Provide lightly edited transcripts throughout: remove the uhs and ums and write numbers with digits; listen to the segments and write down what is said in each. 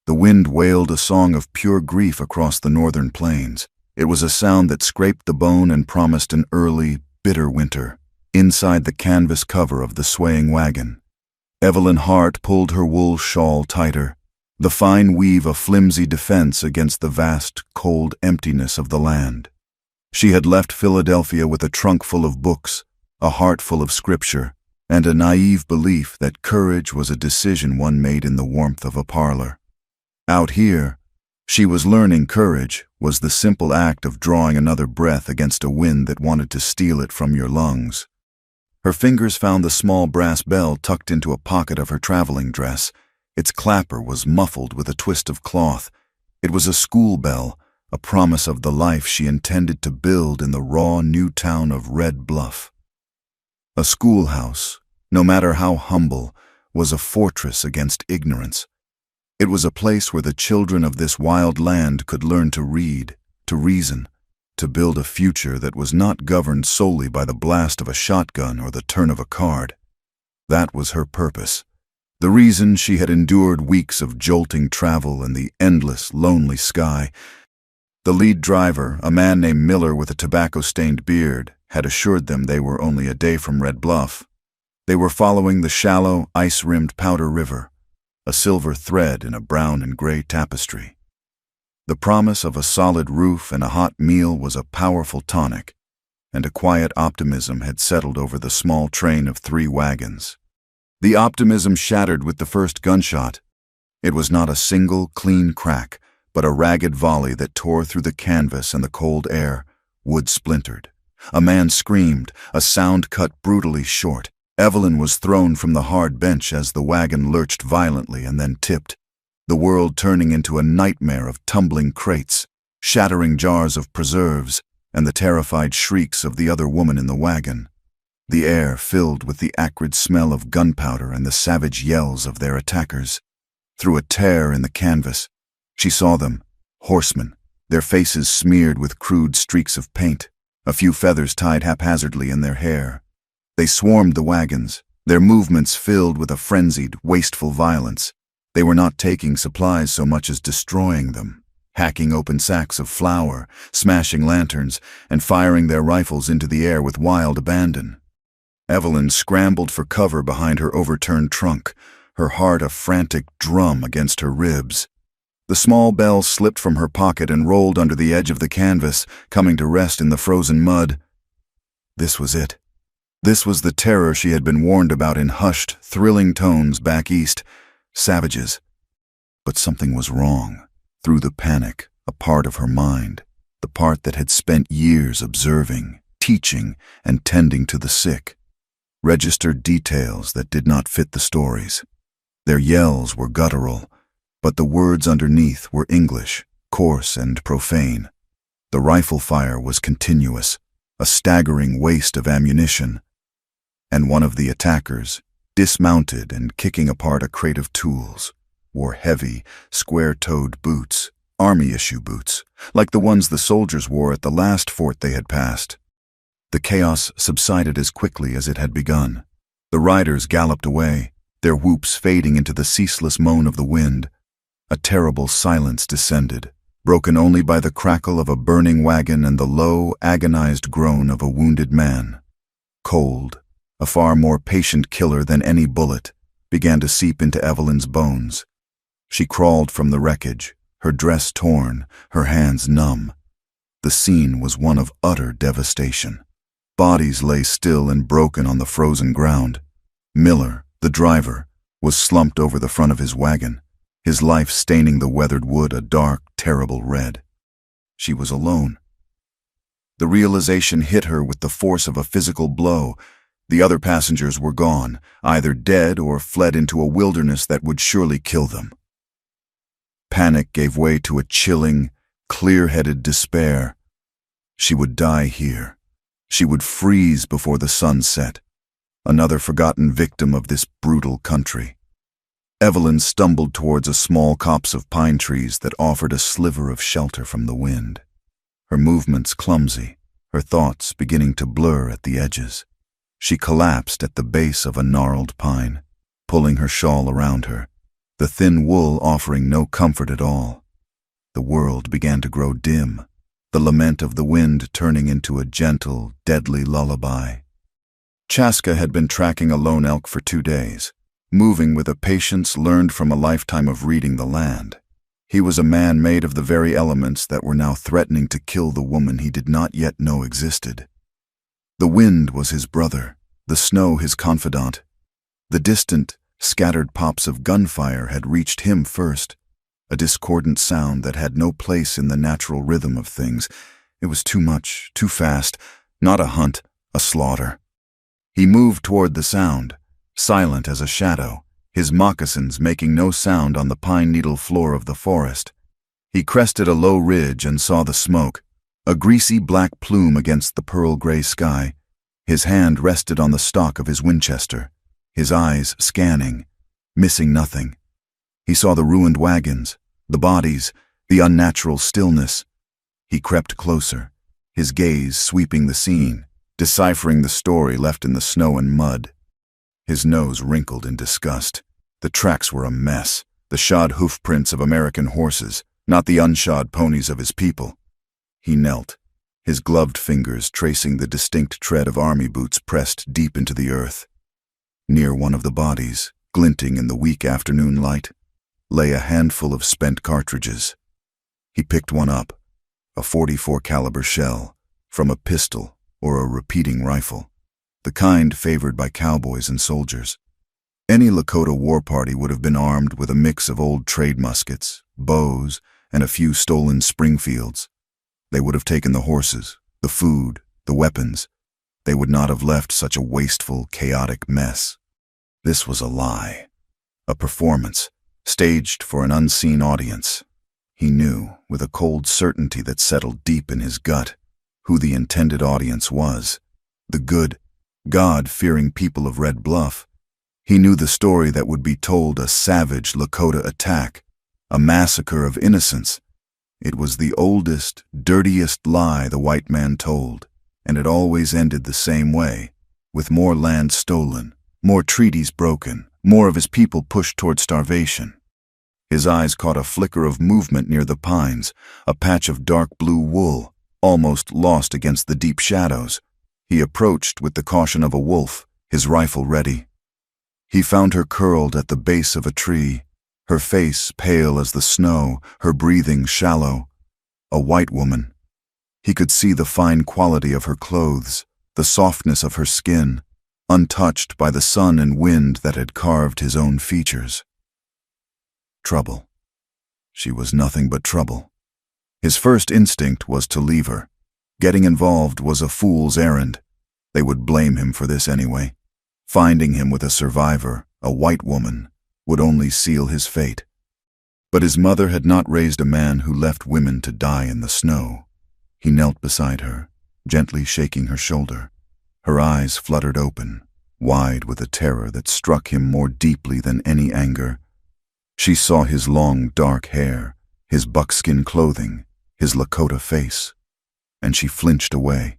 The wind wailed a song of pure grief across the northern plains. It was a sound that scraped the bone and promised an early, bitter winter. Inside the canvas cover of the swaying wagon, Evelyn Hart pulled her wool shawl tighter, the fine weave a flimsy defense against the vast, cold emptiness of the land. She had left Philadelphia with a trunk full of books, a heart full of scripture, and a naive belief that courage was a decision one made in the warmth of a parlor. Out here, she was learning courage was the simple act of drawing another breath against a wind that wanted to steal it from your lungs. Her fingers found the small brass bell tucked into a pocket of her traveling dress. Its clapper was muffled with a twist of cloth. It was a school bell, a promise of the life she intended to build in the raw new town of Red Bluff. A schoolhouse, no matter how humble, was a fortress against ignorance. It was a place where the children of this wild land could learn to read, to reason, to build a future that was not governed solely by the blast of a shotgun or the turn of a card. That was her purpose, the reason she had endured weeks of jolting travel in the endless, lonely sky. The lead driver, a man named Miller with a tobacco-stained beard, had assured them they were only a day from Red Bluff. They were following the shallow, ice-rimmed Powder River, a silver thread in a brown and gray tapestry. The promise of a solid roof and a hot meal was a powerful tonic, and a quiet optimism had settled over the small train of 3 wagons. The optimism shattered with the first gunshot. It was not a single, clean crack, but a ragged volley that tore through the canvas and the cold air. Wood splintered. A man screamed, a sound cut brutally short. Evelyn was thrown from the hard bench as the wagon lurched violently and then tipped, the world turning into a nightmare of tumbling crates, shattering jars of preserves, and the terrified shrieks of the other woman in the wagon. The air filled with the acrid smell of gunpowder and the savage yells of their attackers. Through a tear in the canvas, she saw them, horsemen, their faces smeared with crude streaks of paint, a few feathers tied haphazardly in their hair. They swarmed the wagons, their movements filled with a frenzied, wasteful violence. They were not taking supplies so much as destroying them, hacking open sacks of flour, smashing lanterns, and firing their rifles into the air with wild abandon. Evelyn scrambled for cover behind her overturned trunk, her heart a frantic drum against her ribs. The small bell slipped from her pocket and rolled under the edge of the canvas, coming to rest in the frozen mud. This was it. This was the terror she had been warned about in hushed, thrilling tones back east. Savages. But something was wrong. Through the panic, a part of her mind, the part that had spent years observing, teaching, and tending to the sick, registered details that did not fit the stories. Their yells were guttural, but the words underneath were English, coarse and profane. The rifle fire was continuous, a staggering waste of ammunition. And one of the attackers, dismounted and kicking apart a crate of tools, wore heavy, square-toed boots, army-issue boots, like the ones the soldiers wore at the last fort they had passed. The chaos subsided as quickly as it had begun. The riders galloped away, their whoops fading into the ceaseless moan of the wind. A terrible silence descended, broken only by the crackle of a burning wagon and the low, agonized groan of a wounded man. Cold, a far more patient killer than any bullet, began to seep into Evelyn's bones. She crawled from the wreckage, her dress torn, her hands numb. The scene was one of utter devastation. Bodies lay still and broken on the frozen ground. Miller, the driver, was slumped over the front of his wagon, his life staining the weathered wood a dark, terrible red. She was alone. The realization hit her with the force of a physical blow. The other passengers were gone, either dead or fled into a wilderness that would surely kill them. Panic gave way to a chilling, clear-headed despair. She would die here. She would freeze before the sun set, another forgotten victim of this brutal country. Evelyn stumbled towards a small copse of pine trees that offered a sliver of shelter from the wind. Her movements clumsy, her thoughts beginning to blur at the edges. She collapsed at the base of a gnarled pine, pulling her shawl around her. the thin wool offering no comfort at all. The world began to grow dim, the lament of the wind turning into a gentle, deadly lullaby. Chaska had been tracking a lone elk for 2 days, moving with a patience learned from a lifetime of reading the land. He was a man made of the very elements that were now threatening to kill the woman he did not yet know existed. The wind was his brother, the snow his confidant. The distant, scattered pops of gunfire had reached him first, a discordant sound that had no place in the natural rhythm of things. It was too much, too fast, not a hunt, a slaughter. He moved toward the sound, silent as a shadow, his moccasins making no sound on the pine-needle floor of the forest. He crested a low ridge and saw the smoke, a greasy black plume against the pearl-gray sky. His hand rested on the stock of his Winchester, his eyes scanning, missing nothing. He saw the ruined wagons, the bodies, the unnatural stillness. He crept closer, his gaze sweeping the scene, deciphering the story left in the snow and mud. His nose wrinkled in disgust. The tracks were a mess, the shod hoofprints of American horses, not the unshod ponies of his people. He knelt, his gloved fingers tracing the distinct tread of army boots pressed deep into the earth. Near one of the bodies, glinting in the weak afternoon light, lay a handful of spent cartridges. He picked one up, a .44 caliber shell, from a pistol or a repeating rifle, the kind favored by cowboys and soldiers. Any Lakota war party would have been armed with a mix of old trade muskets, bows, and a few stolen Springfields. They would have taken the horses, the food, the weapons. They would not have left such a wasteful, chaotic mess. This was a lie, a performance, staged for an unseen audience. He knew, with a cold certainty that settled deep in his gut, who the intended audience was. The good, God-fearing people of Red Bluff. He knew the story that would be told: a savage Lakota attack, a massacre of innocents. It was the oldest, dirtiest lie the white man told, and it always ended the same way, with more land stolen, more treaties broken, more of his people pushed toward starvation. His eyes caught a flicker of movement near the pines, a patch of dark blue wool, almost lost against the deep shadows. He approached with the caution of a wolf, his rifle ready. He found her curled at the base of a tree, her face pale as the snow, her breathing shallow. A white woman. He could see the fine quality of her clothes, the softness of her skin, untouched by the sun and wind that had carved his own features. Trouble. She was nothing but trouble. His first instinct was to leave her. Getting involved was a fool's errand. They would blame him for this anyway. Finding him with a survivor, a white woman, would only seal his fate. But his mother had not raised a man who left women to die in the snow. He knelt beside her, gently shaking her shoulder. Her eyes fluttered open, wide with a terror that struck him more deeply than any anger. She saw his long, dark hair, his buckskin clothing, his Lakota face, and she flinched away,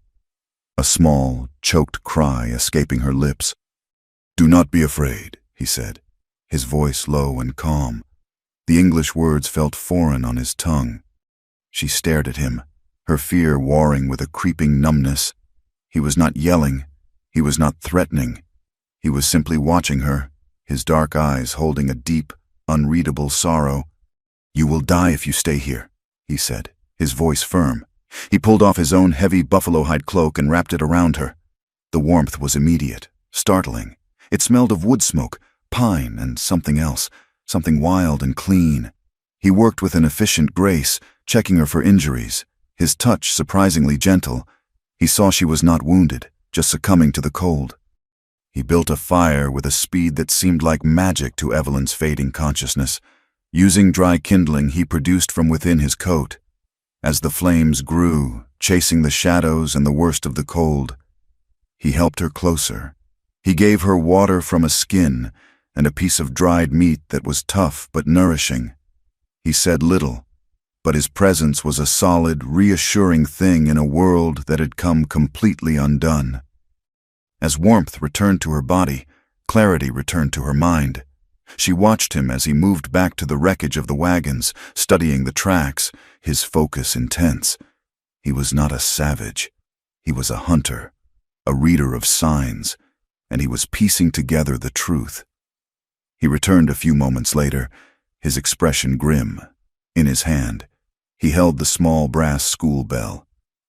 a small, choked cry escaping her lips. "Do not be afraid," he said, his voice low and calm. The English words felt foreign on his tongue. She stared at him, her fear warring with a creeping numbness. He was not yelling, he was not threatening. He was simply watching her, his dark eyes holding a deep, unreadable sorrow. "You will die if you stay here," he said, his voice firm. He pulled off his own heavy buffalo-hide cloak and wrapped it around her. The warmth was immediate, startling. It smelled of wood smoke, pine, and something else, something wild and clean. He worked with an efficient grace, checking her for injuries, his touch surprisingly gentle. He saw she was not wounded, just succumbing to the cold. He built a fire with a speed that seemed like magic to Evelyn's fading consciousness. Using dry kindling he produced from within his coat. As the flames grew, chasing the shadows and the worst of the cold, he helped her closer. He gave her water from a skin and a piece of dried meat that was tough but nourishing. He said little, but his presence was a solid, reassuring thing in a world that had come completely undone. As warmth returned to her body, clarity returned to her mind. She watched him as he moved back to the wreckage of the wagons, studying the tracks, his focus intense. He was not a savage. He was a hunter, a reader of signs, and he was piecing together the truth. He returned a few moments later, his expression grim. In his hand, he held the small brass school bell.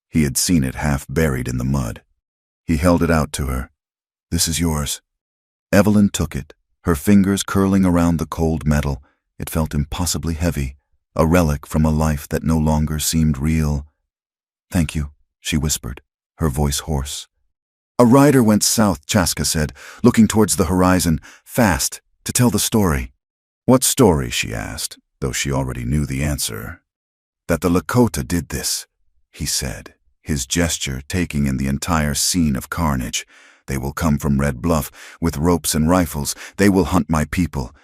He had seen it half buried in the mud. He held it out to her. "This is yours." Evelyn took it, her fingers curling around the cold metal. It felt impossibly heavy, a relic from a life that no longer seemed real. "Thank you," she whispered, her voice hoarse. "A rider went south," Chaska said, looking towards the horizon, fast, to tell the story. "What story?" she asked, though she already knew the answer. "That the Lakota did this," he said, his gesture taking in the entire scene of carnage. "They will come from Red Bluff with ropes and rifles. They will hunt my people."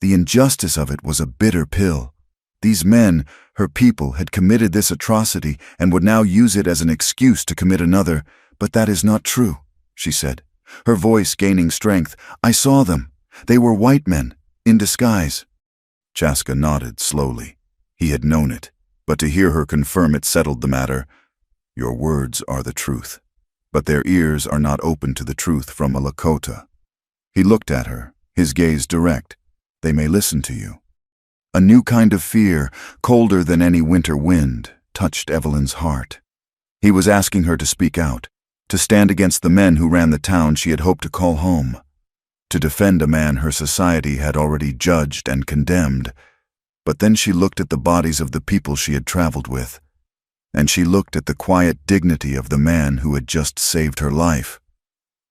The injustice of it was a bitter pill. These men, her people, had committed this atrocity and would now use it as an excuse to commit another. "But that is not true," she said, her voice gaining strength. "I saw them. They were white men, in disguise." Chaska nodded slowly. He had known it, but to hear her confirm it settled the matter. "Your words are the truth, but their ears are not open to the truth from a Lakota." He looked at her, his gaze direct. "They may listen to you." A new kind of fear, colder than any winter wind, touched Evelyn's heart. He was asking her to speak out, to stand against the men who ran the town she had hoped to call home, to defend a man her society had already judged and condemned. But then she looked at the bodies of the people she had traveled with, and she looked at the quiet dignity of the man who had just saved her life.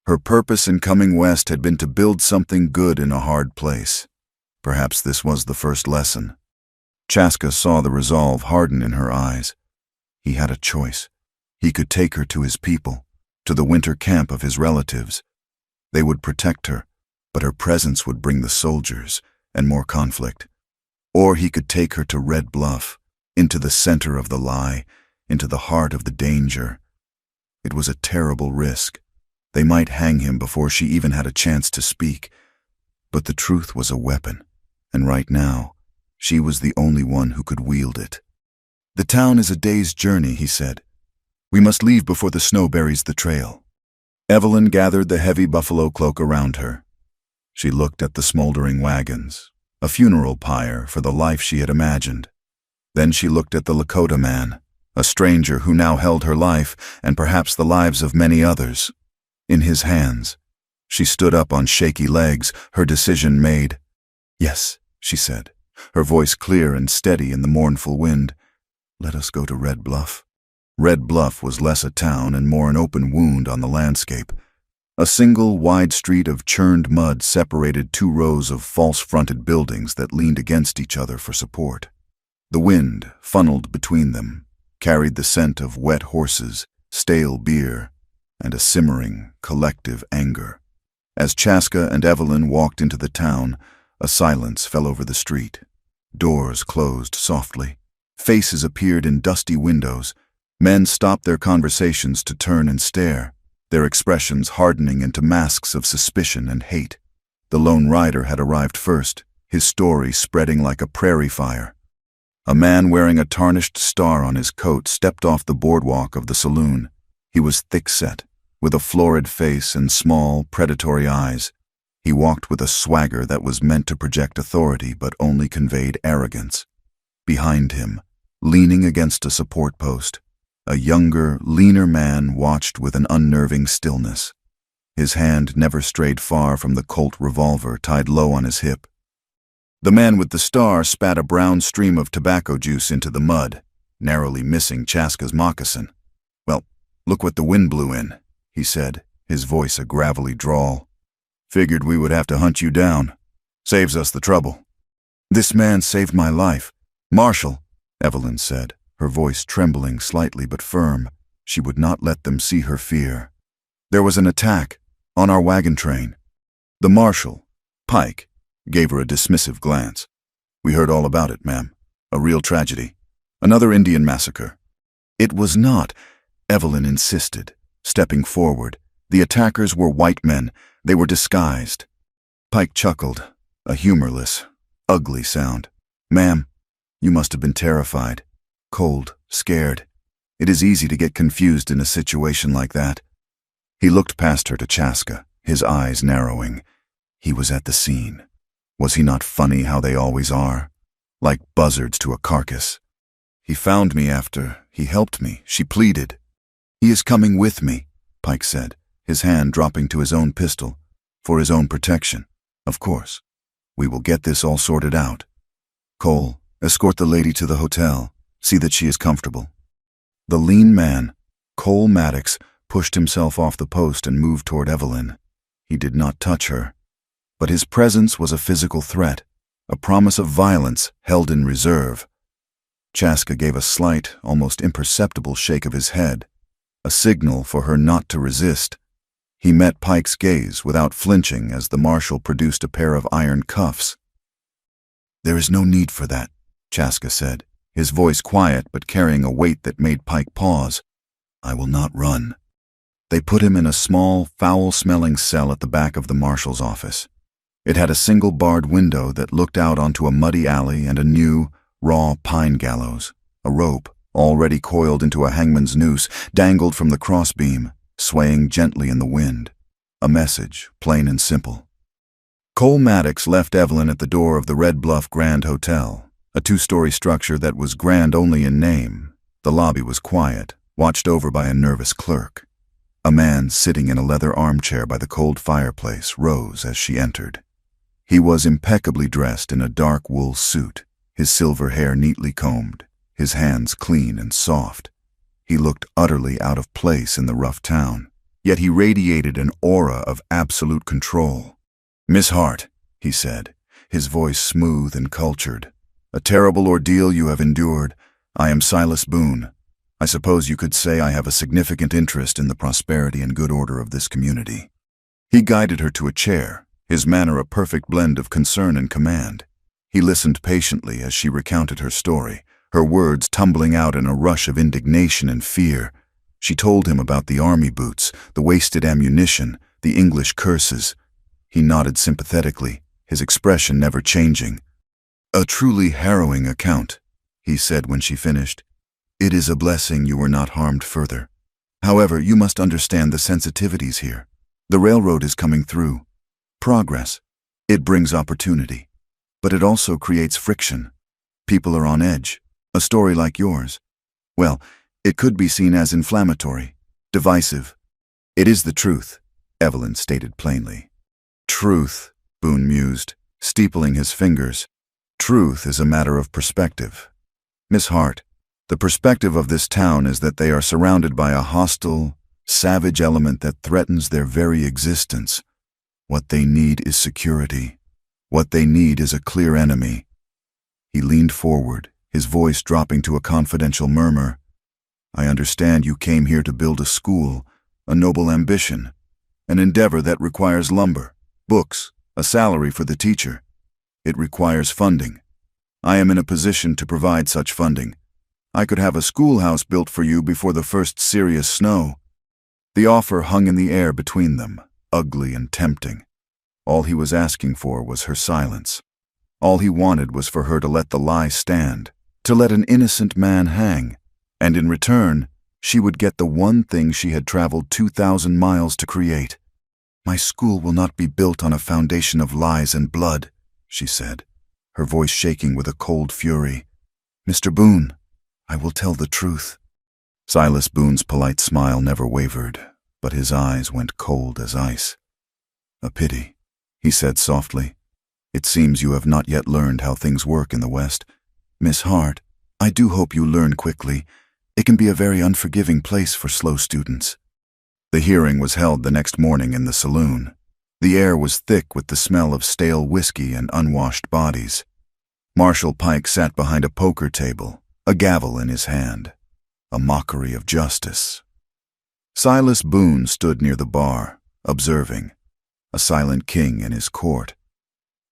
Her purpose in coming west had been to build something good in a hard place. Perhaps this was the first lesson. Chaska saw the resolve harden in her eyes. He had a choice. He could take her to his people, to the winter camp of his relatives. They would protect her, but her presence would bring the soldiers and more conflict. Or he could take her to Red Bluff, into the center of the lie, into the heart of the danger. It was a terrible risk. They might hang him before she even had a chance to speak. But the truth was a weapon, and right now, she was the only one who could wield it. "The town is a day's journey," he said. "We must leave before the snow buries the trail." Evelyn gathered the heavy buffalo cloak around her. She looked at the smoldering wagons, a funeral pyre for the life she had imagined. Then she looked at the Lakota man, a stranger who now held her life and perhaps the lives of many others, in his hands. She stood up on shaky legs, her decision made. "Yes," she said, her voice clear and steady in the mournful wind. "Let us go to Red Bluff." Red Bluff was less a town and more an open wound on the landscape. A single wide street of churned mud separated two rows of false-fronted buildings that leaned against each other for support. The wind, funneled between them, carried the scent of wet horses, stale beer, and a simmering, collective anger. As Chaska and Evelyn walked into the town, a silence fell over the street. Doors closed softly. Faces appeared in dusty windows. Men stopped their conversations to turn and stare, their expressions hardening into masks of suspicion and hate. The lone rider had arrived first, his story spreading like a prairie fire. A man wearing a tarnished star on his coat stepped off the boardwalk of the saloon. He was thick-set, with a florid face and small, predatory eyes. He walked with a swagger that was meant to project authority but only conveyed arrogance. Behind him, leaning against a support post, a younger, leaner man watched with an unnerving stillness. His hand never strayed far from the Colt revolver tied low on his hip. The man with the star spat a brown stream of tobacco juice into the mud, narrowly missing Chaska's moccasin. "Well, look what the wind blew in," he said, his voice a gravelly drawl. "Figured we would have to hunt you down. Saves us the trouble." "This man saved my life. Marshall," Evelyn said, her voice trembling slightly but firm. She would not let them see her fear. "There was an attack on our wagon train." The marshal, Pike, gave her a dismissive glance. "We heard all about it, ma'am. A real tragedy. Another Indian massacre." "It was not," Evelyn insisted, stepping forward. "The attackers were white men. They were disguised." Pike chuckled. a humorless, ugly sound. "Ma'am, you must have been terrified, cold, scared. It is easy to get confused in a situation like that." He looked past her to Chaska, his eyes narrowing. He was at the scene. Was he not funny how they always are? Like buzzards to a carcass. "He found me after he helped me," she pleaded. "He is coming with me," Pike said, his hand dropping to his own pistol, "for his own protection. Of course. We will get this all sorted out. Cole, escort the lady to the hotel. See that she is comfortable." The lean man, Cole Maddox, pushed himself off the post and moved toward Evelyn. He did not touch her, but his presence was a physical threat, a promise of violence held in reserve. Chaska gave a slight, almost imperceptible shake of his head, a signal for her not to resist. He met Pike's gaze without flinching as the marshal produced a pair of iron cuffs. "There is no need for that," Chaska said, his voice quiet but carrying a weight that made Pike pause. "I will not run." They put him in a small, foul-smelling cell at the back of the marshal's office. It had a single barred window that looked out onto a muddy alley and a new, raw pine gallows. A rope, already coiled into a hangman's noose, dangled from the crossbeam, swaying gently in the wind. A message, plain and simple. Cole Maddox left Evelyn at the door of the Red Bluff Grand Hotel, a two-story structure that was grand only in name. The lobby was quiet, watched over by a nervous clerk. A man sitting in a leather armchair by the cold fireplace rose as she entered. He was impeccably dressed in a dark wool suit, his silver hair neatly combed, his hands clean and soft. He looked utterly out of place in the rough town, yet he radiated an aura of absolute control. "Miss Hart," he said, his voice smooth and cultured, "a terrible ordeal you have endured. I am Silas Boone. I suppose you could say I have a significant interest in the prosperity and good order of this community." He guided her to a chair, his manner a perfect blend of concern and command. He listened patiently as she recounted her story, her words tumbling out in a rush of indignation and fear. She told him about the army boots, the wasted ammunition, the English curses. He nodded sympathetically, his expression never changing. "A truly harrowing account," he said when she finished. "It is a blessing you were not harmed further. However, you must understand the sensitivities here. The railroad is coming through. Progress. It brings opportunity. But it also creates friction. People are on edge. A story like yours, well, it could be seen as inflammatory, divisive. It is the truth," Evelyn stated plainly. "Truth," Boone mused, steepling his fingers. "Truth is a matter of perspective. Miss Hart, the perspective of this town is that they are surrounded by a hostile, savage element that threatens their very existence. What they need is security. What they need is a clear enemy." He leaned forward, his voice dropping to a confidential murmur. "I understand you came here to build a school, a noble ambition, an endeavor that requires lumber, books, a salary for the teacher. It requires funding. I am in a position to provide such funding. I could have a schoolhouse built for you before the first serious snow." The offer hung in the air between them, ugly and tempting. All he was asking for was her silence. All he wanted was for her to let the lie stand, to let an innocent man hang, and in return, she would get the one thing she had traveled 2,000 miles to create. "My school will not be built on a foundation of lies and blood," she said, her voice shaking with a cold fury. "Mr. Boone, I will tell the truth." Silas Boone's polite smile never wavered, but his eyes went cold as ice. "A pity," he said softly. "It seems you have not yet learned how things work in the West. Miss Hart, I do hope you learn quickly. It can be a very unforgiving place for slow students." The hearing was held the next morning in the saloon. The air was thick with the smell of stale whiskey and unwashed bodies. Marshal Pike sat behind a poker table, a gavel in his hand, a mockery of justice. Silas Boone stood near the bar, observing, a silent king in his court.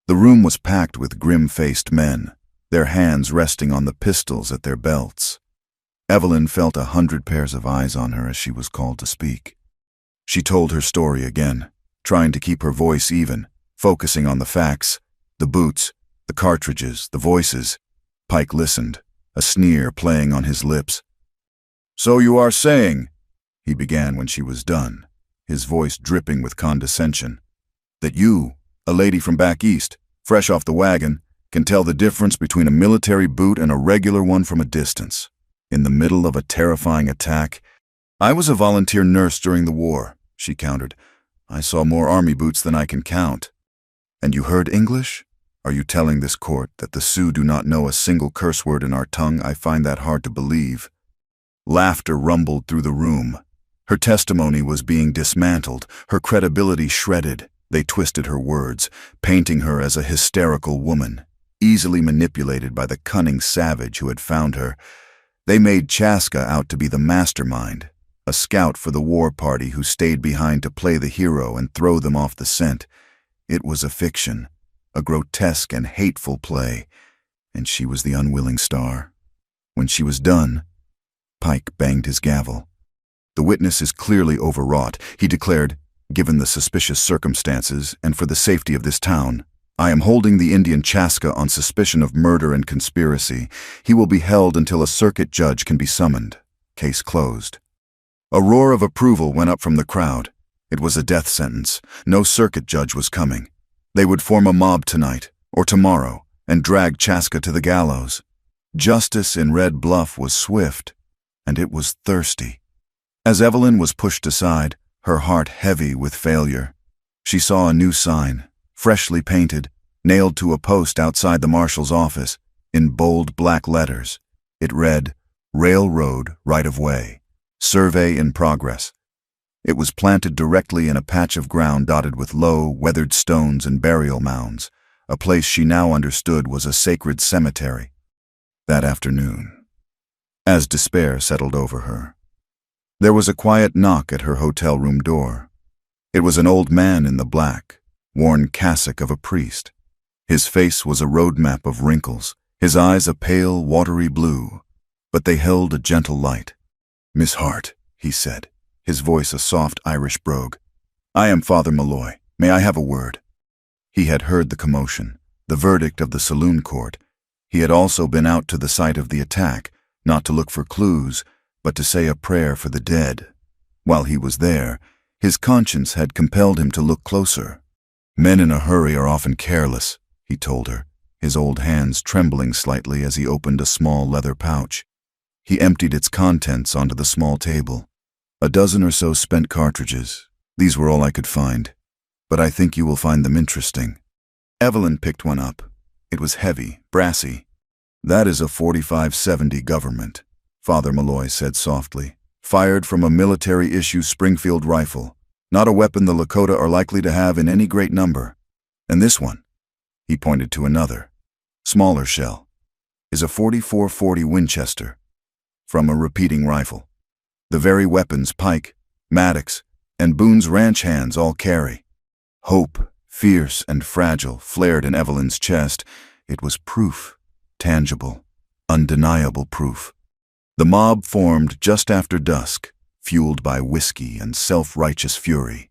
The room was packed with grim-faced men, their hands resting on the pistols at their belts. Evelyn felt 100 pairs of eyes on her as she was called to speak. She told her story again, trying to keep her voice even, focusing on the facts, The boots, the cartridges, the voices. Pike listened, a sneer playing on his lips. "So you are saying," he began when she was done, his voice dripping with condescension, "that you, a lady from back east, fresh off the wagon, can tell the difference between a military boot and a regular one from a distance, in the middle of a terrifying attack?" "I was a volunteer nurse during the war," she countered. "I saw more army boots than I can count." "And you heard English? Are you telling this court that the Sioux do not know a single curse word in our tongue? I find that hard to believe." Laughter rumbled through the room. Her testimony was being dismantled, her credibility shredded. They twisted her words, painting her as a hysterical woman, easily manipulated by the cunning savage who had found her. They made Chaska out to be the mastermind, a scout for the war party who stayed behind to play the hero and throw them off the scent. It was a fiction, a grotesque and hateful play, and she was the unwilling star. When she was done, Pike banged his gavel. "The witness is clearly overwrought," he declared. "Given the suspicious circumstances and for the safety of this town, I am holding the Indian Chaska on suspicion of murder and conspiracy. He will be held until a circuit judge can be summoned. Case closed." A roar of approval went up from the crowd. It was a death sentence. No circuit judge was coming. They would form a mob tonight, or tomorrow, and drag Chaska to the gallows. Justice in Red Bluff was swift, and it was thirsty. As Evelyn was pushed aside, her heart heavy with failure, she saw a new sign, freshly painted, nailed to a post outside the marshal's office, in bold black letters. It read, "Railroad right-of-way. Survey in progress." It was planted directly in a patch of ground dotted with low, weathered stones and burial mounds, a place she now understood was a sacred cemetery. That afternoon, as despair settled over her, there was a quiet knock at her hotel room door. It was an old man in the black, worn cassock of a priest. His face was a roadmap of wrinkles, his eyes a pale, watery blue, but they held a gentle light. "Miss Hart," he said, his voice a soft Irish brogue. "I am Father Malloy. May I have a word?" He had heard the commotion, the verdict of the saloon court. He had also been out to the site of the attack, not to look for clues, but to say a prayer for the dead. While he was there, his conscience had compelled him to look closer. "Men in a hurry are often careless," he told her, his old hands trembling slightly as he opened a small leather pouch. He emptied its contents onto the small table. "A dozen or so spent cartridges. These were all I could find, but I think you will find them interesting." Evelyn picked one up. It was heavy, brassy. "That is a 45-70 government," Father Malloy said softly. "Fired from a military-issue Springfield rifle. Not a weapon the Lakota are likely to have in any great number. And this one," he pointed to another, smaller shell, "is a 44-40 Winchester, from a repeating rifle. The very weapons Pike, Maddox, and Boone's ranch hands all carry." Hope, fierce and fragile, flared in Evelyn's chest. It was proof, tangible, undeniable proof. The mob formed just after dusk, fueled by whiskey and self-righteous fury.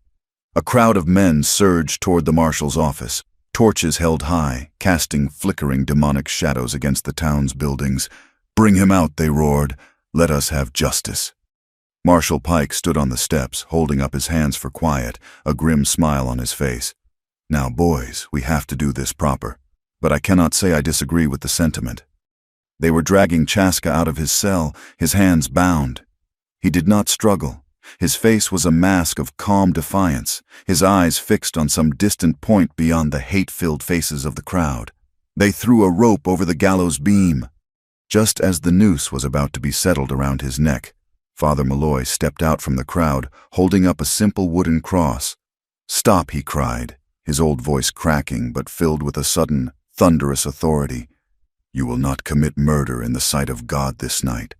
A crowd of men surged toward the marshal's office, torches held high, casting flickering demonic shadows against the town's buildings. "Bring him out," they roared. "Let us have justice." Marshal Pike stood on the steps, holding up his hands for quiet, a grim smile on his face. "Now, boys, we have to do this proper, but I cannot say I disagree with the sentiment." They were dragging Chaska out of his cell, his hands bound. He did not struggle. His face was a mask of calm defiance, his eyes fixed on some distant point beyond the hate-filled faces of the crowd. They threw a rope over the gallows beam. Just as the noose was about to be settled around his neck, Father Malloy stepped out from the crowd, holding up a simple wooden cross. "Stop," he cried, his old voice cracking but filled with a sudden, thunderous authority. "You will not commit murder in the sight of God this night."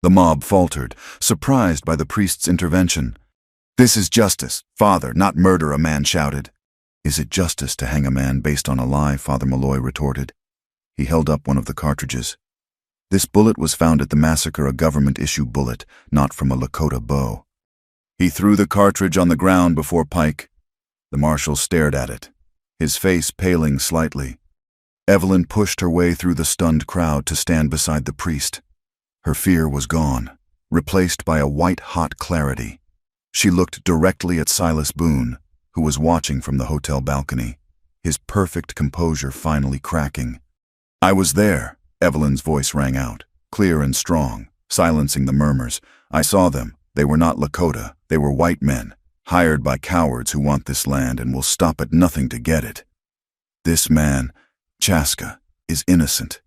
The mob faltered, surprised by the priest's intervention. "This is justice, Father, not murder," a man shouted. "Is it justice to hang a man based on a lie?" Father Malloy retorted. He held up one of the cartridges. "This bullet was found at the massacre, a government-issue bullet, not from a Lakota bow." He threw the cartridge on the ground before Pike. The marshal stared at it, his face paling slightly. Evelyn pushed her way through the stunned crowd to stand beside the priest. Her fear was gone, replaced by a white-hot clarity. She looked directly at Silas Boone, who was watching from the hotel balcony, his perfect composure finally cracking. "I was there," Evelyn's voice rang out, clear and strong, silencing the murmurs. "I saw them. They were not Lakota. They were white men, hired by cowards who want this land and will stop at nothing to get it. This man, Chaska, is innocent.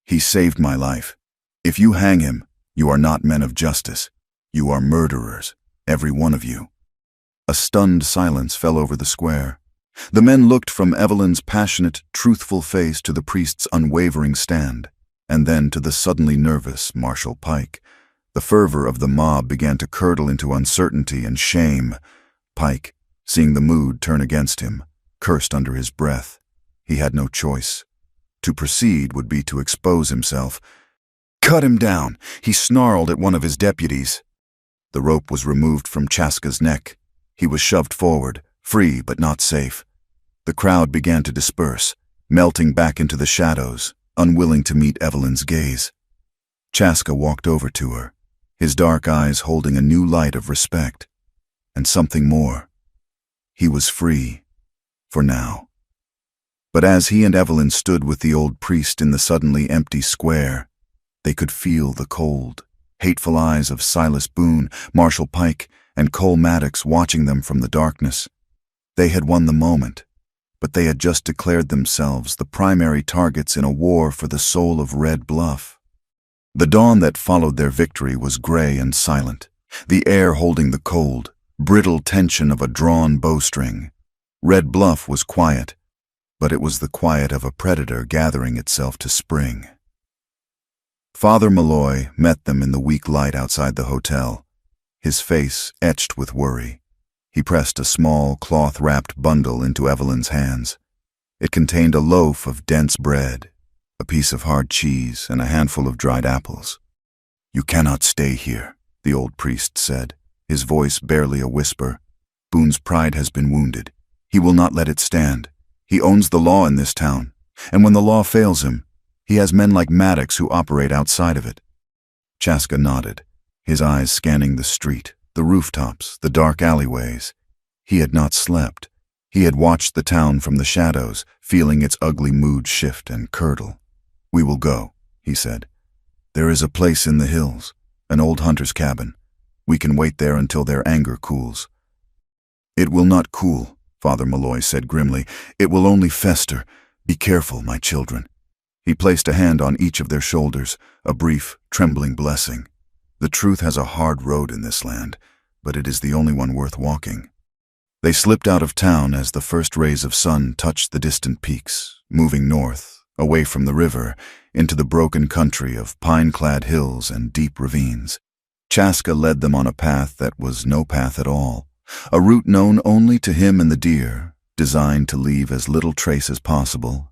He saved my life. If you hang him, you are not men of justice. You are murderers, every one of you." A stunned silence fell over the square. The men looked from Evelyn's passionate, truthful face to the priest's unwavering stand, and then to the suddenly nervous Marshal Pike. The fervor of the mob began to curdle into uncertainty and shame. Pike, seeing the mood turn against him, cursed under his breath. He had no choice. To proceed would be to expose himself. "Cut him down!" he snarled at one of his deputies. The rope was removed from Chaska's neck. He was shoved forward, free but not safe. The crowd began to disperse, melting back into the shadows, unwilling to meet Evelyn's gaze. Chaska walked over to her, his dark eyes holding a new light of respect. And something more. He was free, for now. But as he and Evelyn stood with the old priest in the suddenly empty square, they could feel the cold, hateful eyes of Silas Boone, Marshal Pike, and Cole Maddox watching them from the darkness. They had won the moment, but they had just declared themselves the primary targets in a war for the soul of Red Bluff. The dawn that followed their victory was gray and silent, the air holding the cold, brittle tension of a drawn bowstring. Red Bluff was quiet, but it was the quiet of a predator gathering itself to spring. Father Malloy met them in the weak light outside the hotel, his face etched with worry. He pressed a small, cloth-wrapped bundle into Evelyn's hands. It contained a loaf of dense bread, a piece of hard cheese, and a handful of dried apples. "You cannot stay here," the old priest said, his voice barely a whisper. "Boone's pride has been wounded. He will not let it stand. He owns the law in this town, and when the law fails him, he has men like Maddox who operate outside of it." Chaska nodded, his eyes scanning the street, the rooftops, the dark alleyways. He had not slept. He had watched the town from the shadows, feeling its ugly mood shift and curdle. "We will go," he said. "There is a place in the hills, an old hunter's cabin. We can wait there until their anger cools." "It will not cool," Father Malloy said grimly. "It will only fester. Be careful, my children." He placed a hand on each of their shoulders, a brief, trembling blessing. The truth has a hard road in this land, but it is the only one worth walking. They slipped out of town as the first rays of sun touched the distant peaks, moving north, away from the river, into the broken country of pine-clad hills and deep ravines. Chaska led them on a path that was no path at all, a route known only to him and the deer, designed to leave as little trace as possible.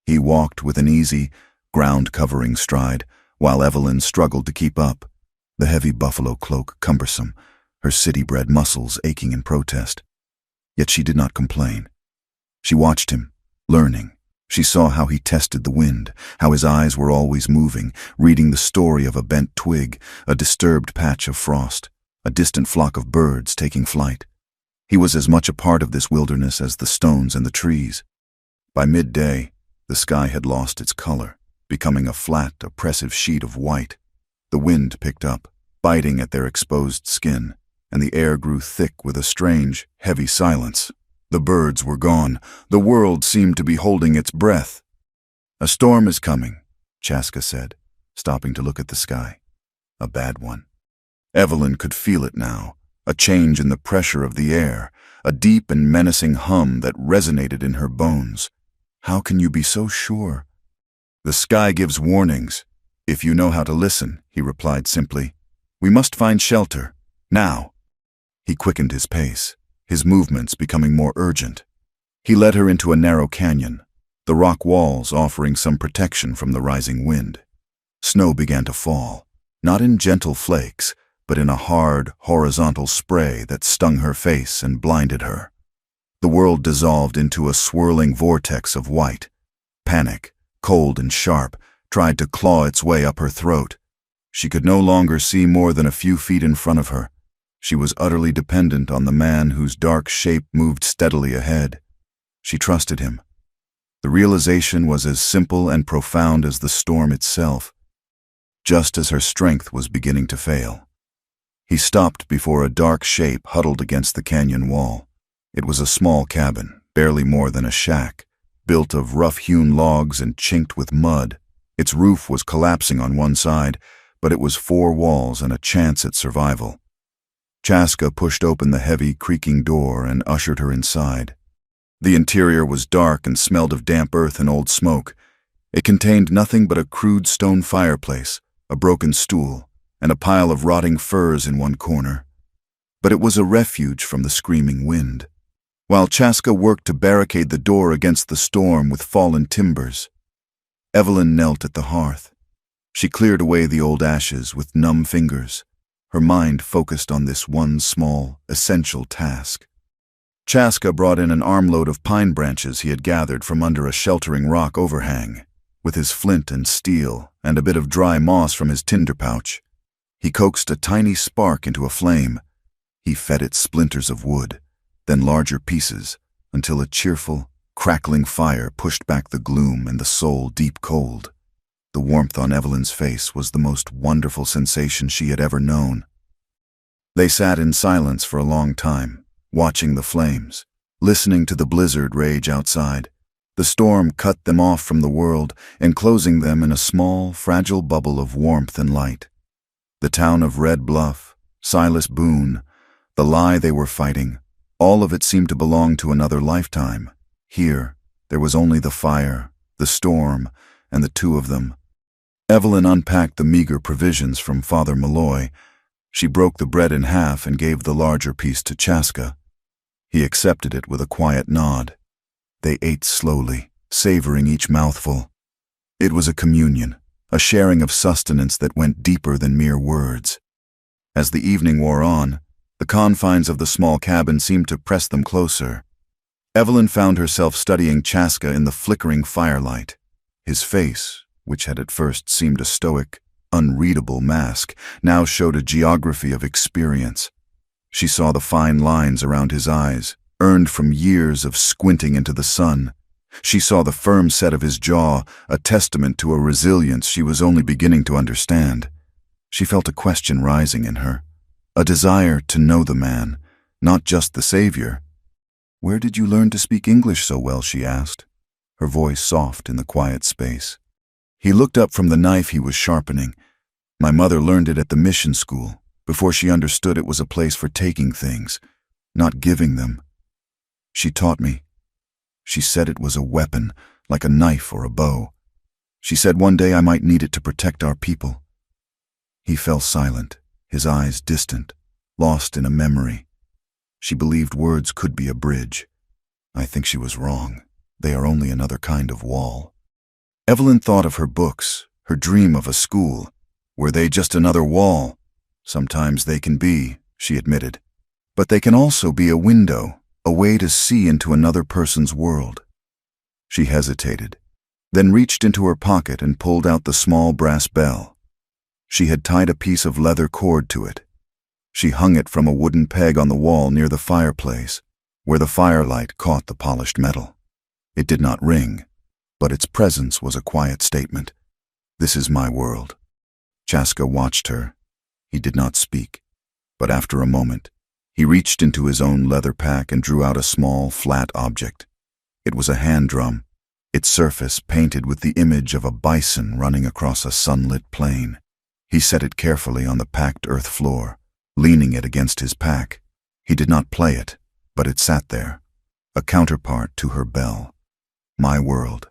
He walked with an easy, ground-covering stride, while Evelyn struggled to keep up, the heavy buffalo cloak cumbersome, her city-bred muscles aching in protest. Yet she did not complain. She watched him, learning. She saw how he tested the wind, how his eyes were always moving, reading the story of a bent twig, a disturbed patch of frost, a distant flock of birds taking flight. He was as much a part of this wilderness as the stones and the trees. By midday, the sky had lost its color, becoming a flat, oppressive sheet of white. The wind picked up, biting at their exposed skin, and the air grew thick with a strange, heavy silence. The birds were gone. The world seemed to be holding its breath. "A storm is coming," Chaska said, stopping to look at the sky. A bad one. Evelyn could feel it now, a change in the pressure of the air, a deep and menacing hum that resonated in her bones. "How can you be so sure?" "The sky gives warnings. If you know how to listen," he replied simply. "We must find shelter. Now." He quickened his pace, his movements becoming more urgent. He led her into a narrow canyon, the rock walls offering some protection from the rising wind. Snow began to fall, not in gentle flakes, but in a hard, horizontal spray that stung her face and blinded her. The world dissolved into a swirling vortex of white. Panic, cold and sharp, tried to claw its way up her throat. She could no longer see more than a few feet in front of her. She was utterly dependent on the man whose dark shape moved steadily ahead. She trusted him. The realization was as simple and profound as the storm itself. Just as her strength was beginning to fail, he stopped before a dark shape huddled against the canyon wall. It was a small cabin, barely more than a shack, built of rough-hewn logs and chinked with mud. Its roof was collapsing on one side, but it was 4 walls and a chance at survival. Chaska pushed open the heavy, creaking door and ushered her inside. The interior was dark and smelled of damp earth and old smoke. It contained nothing but a crude stone fireplace, a broken stool, and a pile of rotting furs in one corner. But it was a refuge from the screaming wind. While Chaska worked to barricade the door against the storm with fallen timbers, Evelyn knelt at the hearth. She cleared away the old ashes with numb fingers, her mind focused on this one small, essential task. Chaska brought in an armload of pine branches he had gathered from under a sheltering rock overhang. With his flint and steel and a bit of dry moss from his tinder pouch, he coaxed a tiny spark into a flame. He fed it splinters of wood, then larger pieces, until a cheerful, crackling fire pushed back the gloom and the soul deep cold. The warmth on Evelyn's face was the most wonderful sensation she had ever known. They sat in silence for a long time, watching the flames, listening to the blizzard rage outside. The storm cut them off from the world, enclosing them in a small, fragile bubble of warmth and light. The town of Red Bluff, Silas Boone, the lie they were fighting, all of it seemed to belong to another lifetime. Here, there was only the fire, the storm, and the two of them. Evelyn unpacked the meager provisions from Father Malloy. She broke the bread in half and gave the larger piece to Chaska. He accepted it with a quiet nod. They ate slowly, savoring each mouthful. It was a communion, a sharing of sustenance that went deeper than mere words. As the evening wore on, the confines of the small cabin seemed to press them closer. Evelyn found herself studying Chaska in the flickering firelight. His face, which had at first seemed a stoic, unreadable mask, now showed a geography of experience. She saw the fine lines around his eyes, earned from years of squinting into the sun. She saw the firm set of his jaw, a testament to a resilience she was only beginning to understand. She felt a question rising in her, a desire to know the man, not just the savior. "Where did you learn to speak English so well?" she asked, her voice soft in the quiet space. He looked up from the knife he was sharpening. "My mother learned it at the mission school, before she understood it was a place for taking things, not giving them. She taught me. She said it was a weapon, like a knife or a bow. She said one day I might need it to protect our people." He fell silent, his eyes distant, lost in a memory. She believed words could be a bridge. I think she was wrong. They are only another kind of wall. Evelyn thought of her books, her dream of a school. Were they just another wall? Sometimes they can be, she admitted. But they can also be a window, a way to see into another person's world. She hesitated, then reached into her pocket and pulled out the small brass bell. She had tied a piece of leather cord to it. She hung it from a wooden peg on the wall near the fireplace, where the firelight caught the polished metal. It did not ring, but its presence was a quiet statement. "This is my world." Chaska watched her. He did not speak, but after a moment, he reached into his own leather pack and drew out a small, flat object. It was a hand drum, its surface painted with the image of a bison running across a sunlit plain. He set it carefully on the packed earth floor, leaning it against his pack. He did not play it, but it sat there, a counterpart to her bell. My world.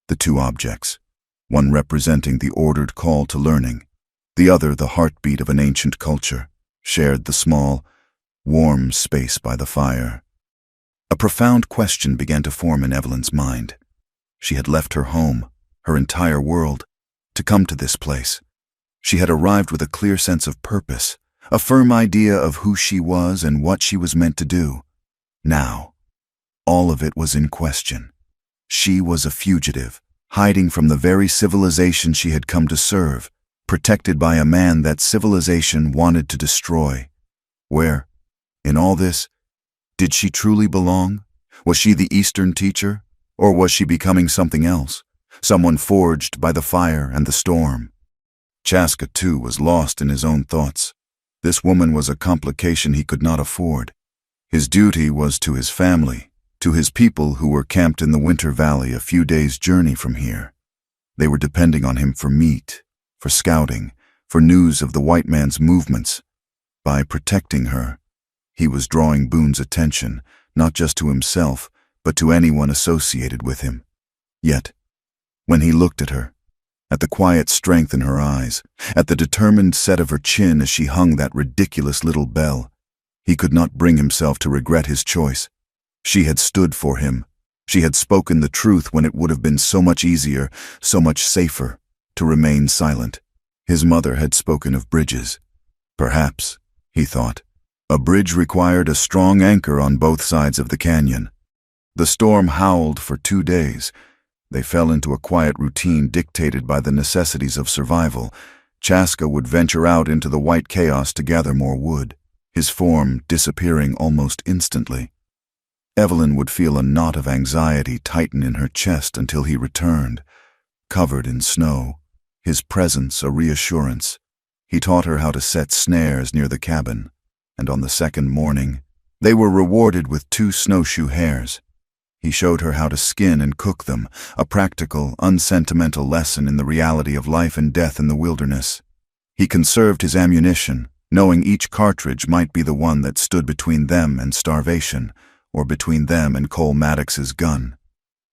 The two objects, one representing the ordered call to learning, the other the heartbeat of an ancient culture, shared the small, warm space by the fire. A profound question began to form in Evelyn's mind. She had left her home, her entire world, to come to this place. She had arrived with a clear sense of purpose, a firm idea of who she was and what she was meant to do. Now, all of it was in question. She was a fugitive, hiding from the very civilization she had come to serve, protected by a man that civilization wanted to destroy. Where, in all this, did she truly belong? Was she the Eastern teacher, or was she becoming something else, someone forged by the fire and the storm? Chaska, too, was lost in his own thoughts. This woman was a complication he could not afford. His duty was to his family, to his people who were camped in the Winter Valley a few days' journey from here. They were depending on him for meat, for scouting, for news of the white man's movements. By protecting her, he was drawing Boone's attention, not just to himself, but to anyone associated with him. Yet, when he looked at her, at the quiet strength in her eyes, at the determined set of her chin as she hung that ridiculous little bell, he could not bring himself to regret his choice. She had stood for him. She had spoken the truth when it would have been so much easier, so much safer, to remain silent. His mother had spoken of bridges. Perhaps, he thought, a bridge required a strong anchor on both sides of the canyon. The storm howled for 2 days. They fell into a quiet routine dictated by the necessities of survival. Chaska would venture out into the white chaos to gather more wood, his form disappearing almost instantly. Evelyn would feel a knot of anxiety tighten in her chest until he returned, covered in snow, his presence a reassurance. He taught her how to set snares near the cabin, and on the second morning, they were rewarded with 2 snowshoe hares. He showed her how to skin and cook them, a practical, unsentimental lesson in the reality of life and death in the wilderness. He conserved his ammunition, knowing each cartridge might be the one that stood between them and starvation, or between them and Cole Maddox's gun.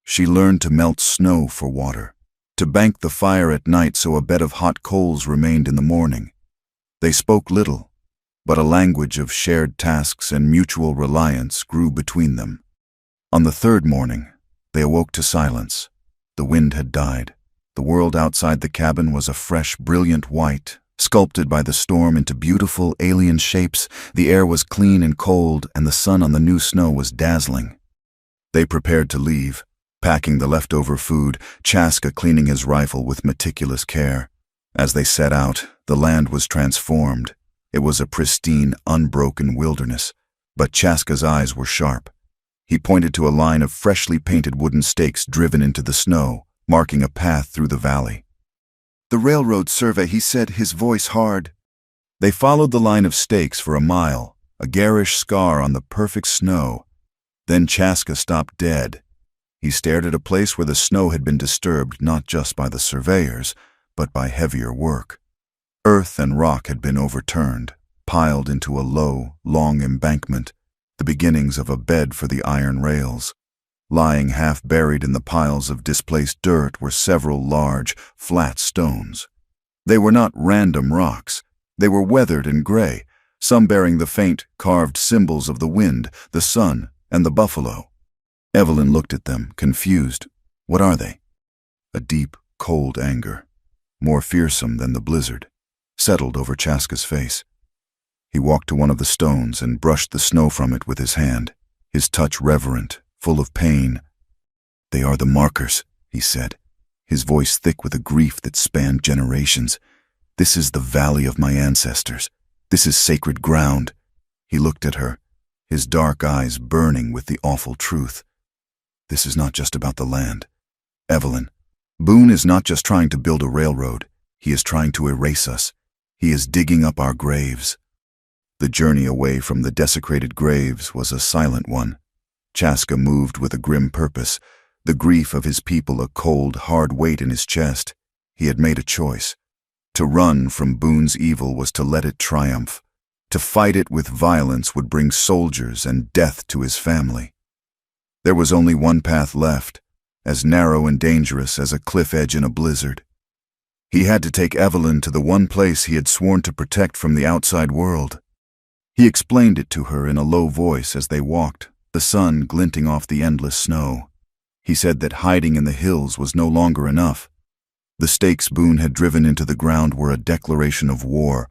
She learned to melt snow for water, to bank the fire at night so a bed of hot coals remained in the morning. They spoke little, but a language of shared tasks and mutual reliance grew between them. On the 3rd morning, they awoke to silence. The wind had died. The world outside the cabin was a fresh, brilliant white, sculpted by the storm into beautiful, alien shapes. The air was clean and cold, and the sun on the new snow was dazzling. They prepared to leave, packing the leftover food, Chaska cleaning his rifle with meticulous care. As they set out, the land was transformed. It was a pristine, unbroken wilderness, but Chaska's eyes were sharp. He pointed to a line of freshly painted wooden stakes driven into the snow, marking a path through the valley. "The railroad survey," he said, his voice hard. They followed the line of stakes for a mile, a garish scar on the perfect snow. Then Chaska stopped dead. He stared at a place where the snow had been disturbed not just by the surveyors, but by heavier work. Earth and rock had been overturned, piled into a low, long embankment, the beginnings of a bed for the iron rails. Lying half buried in the piles of displaced dirt were several large, flat stones. They were not random rocks. They were weathered and gray, some bearing the faint, carved symbols of the wind, the sun, and the buffalo. Evelyn looked at them, confused. What are they? A deep, cold anger, more fearsome than the blizzard, settled over Chaska's face. He walked to one of the stones and brushed the snow from it with his hand, his touch reverent, full of pain. "They are the markers," he said, his voice thick with a grief that spanned generations. "This is the valley of my ancestors. This is sacred ground." He looked at her, his dark eyes burning with the awful truth. "This is not just about the land. Evelyn, Boone is not just trying to build a railroad. He is trying to erase us. He is digging up our graves." The journey away from the desecrated graves was a silent one. Chaska moved with a grim purpose, the grief of his people a cold, hard weight in his chest. He had made a choice. To run from Boone's evil was to let it triumph. To fight it with violence would bring soldiers and death to his family. There was only one path left, as narrow and dangerous as a cliff edge in a blizzard. He had to take Evelyn to the one place he had sworn to protect from the outside world. He explained it to her in a low voice as they walked, the sun glinting off the endless snow. He said that hiding in the hills was no longer enough. The stakes Boone had driven into the ground were a declaration of war,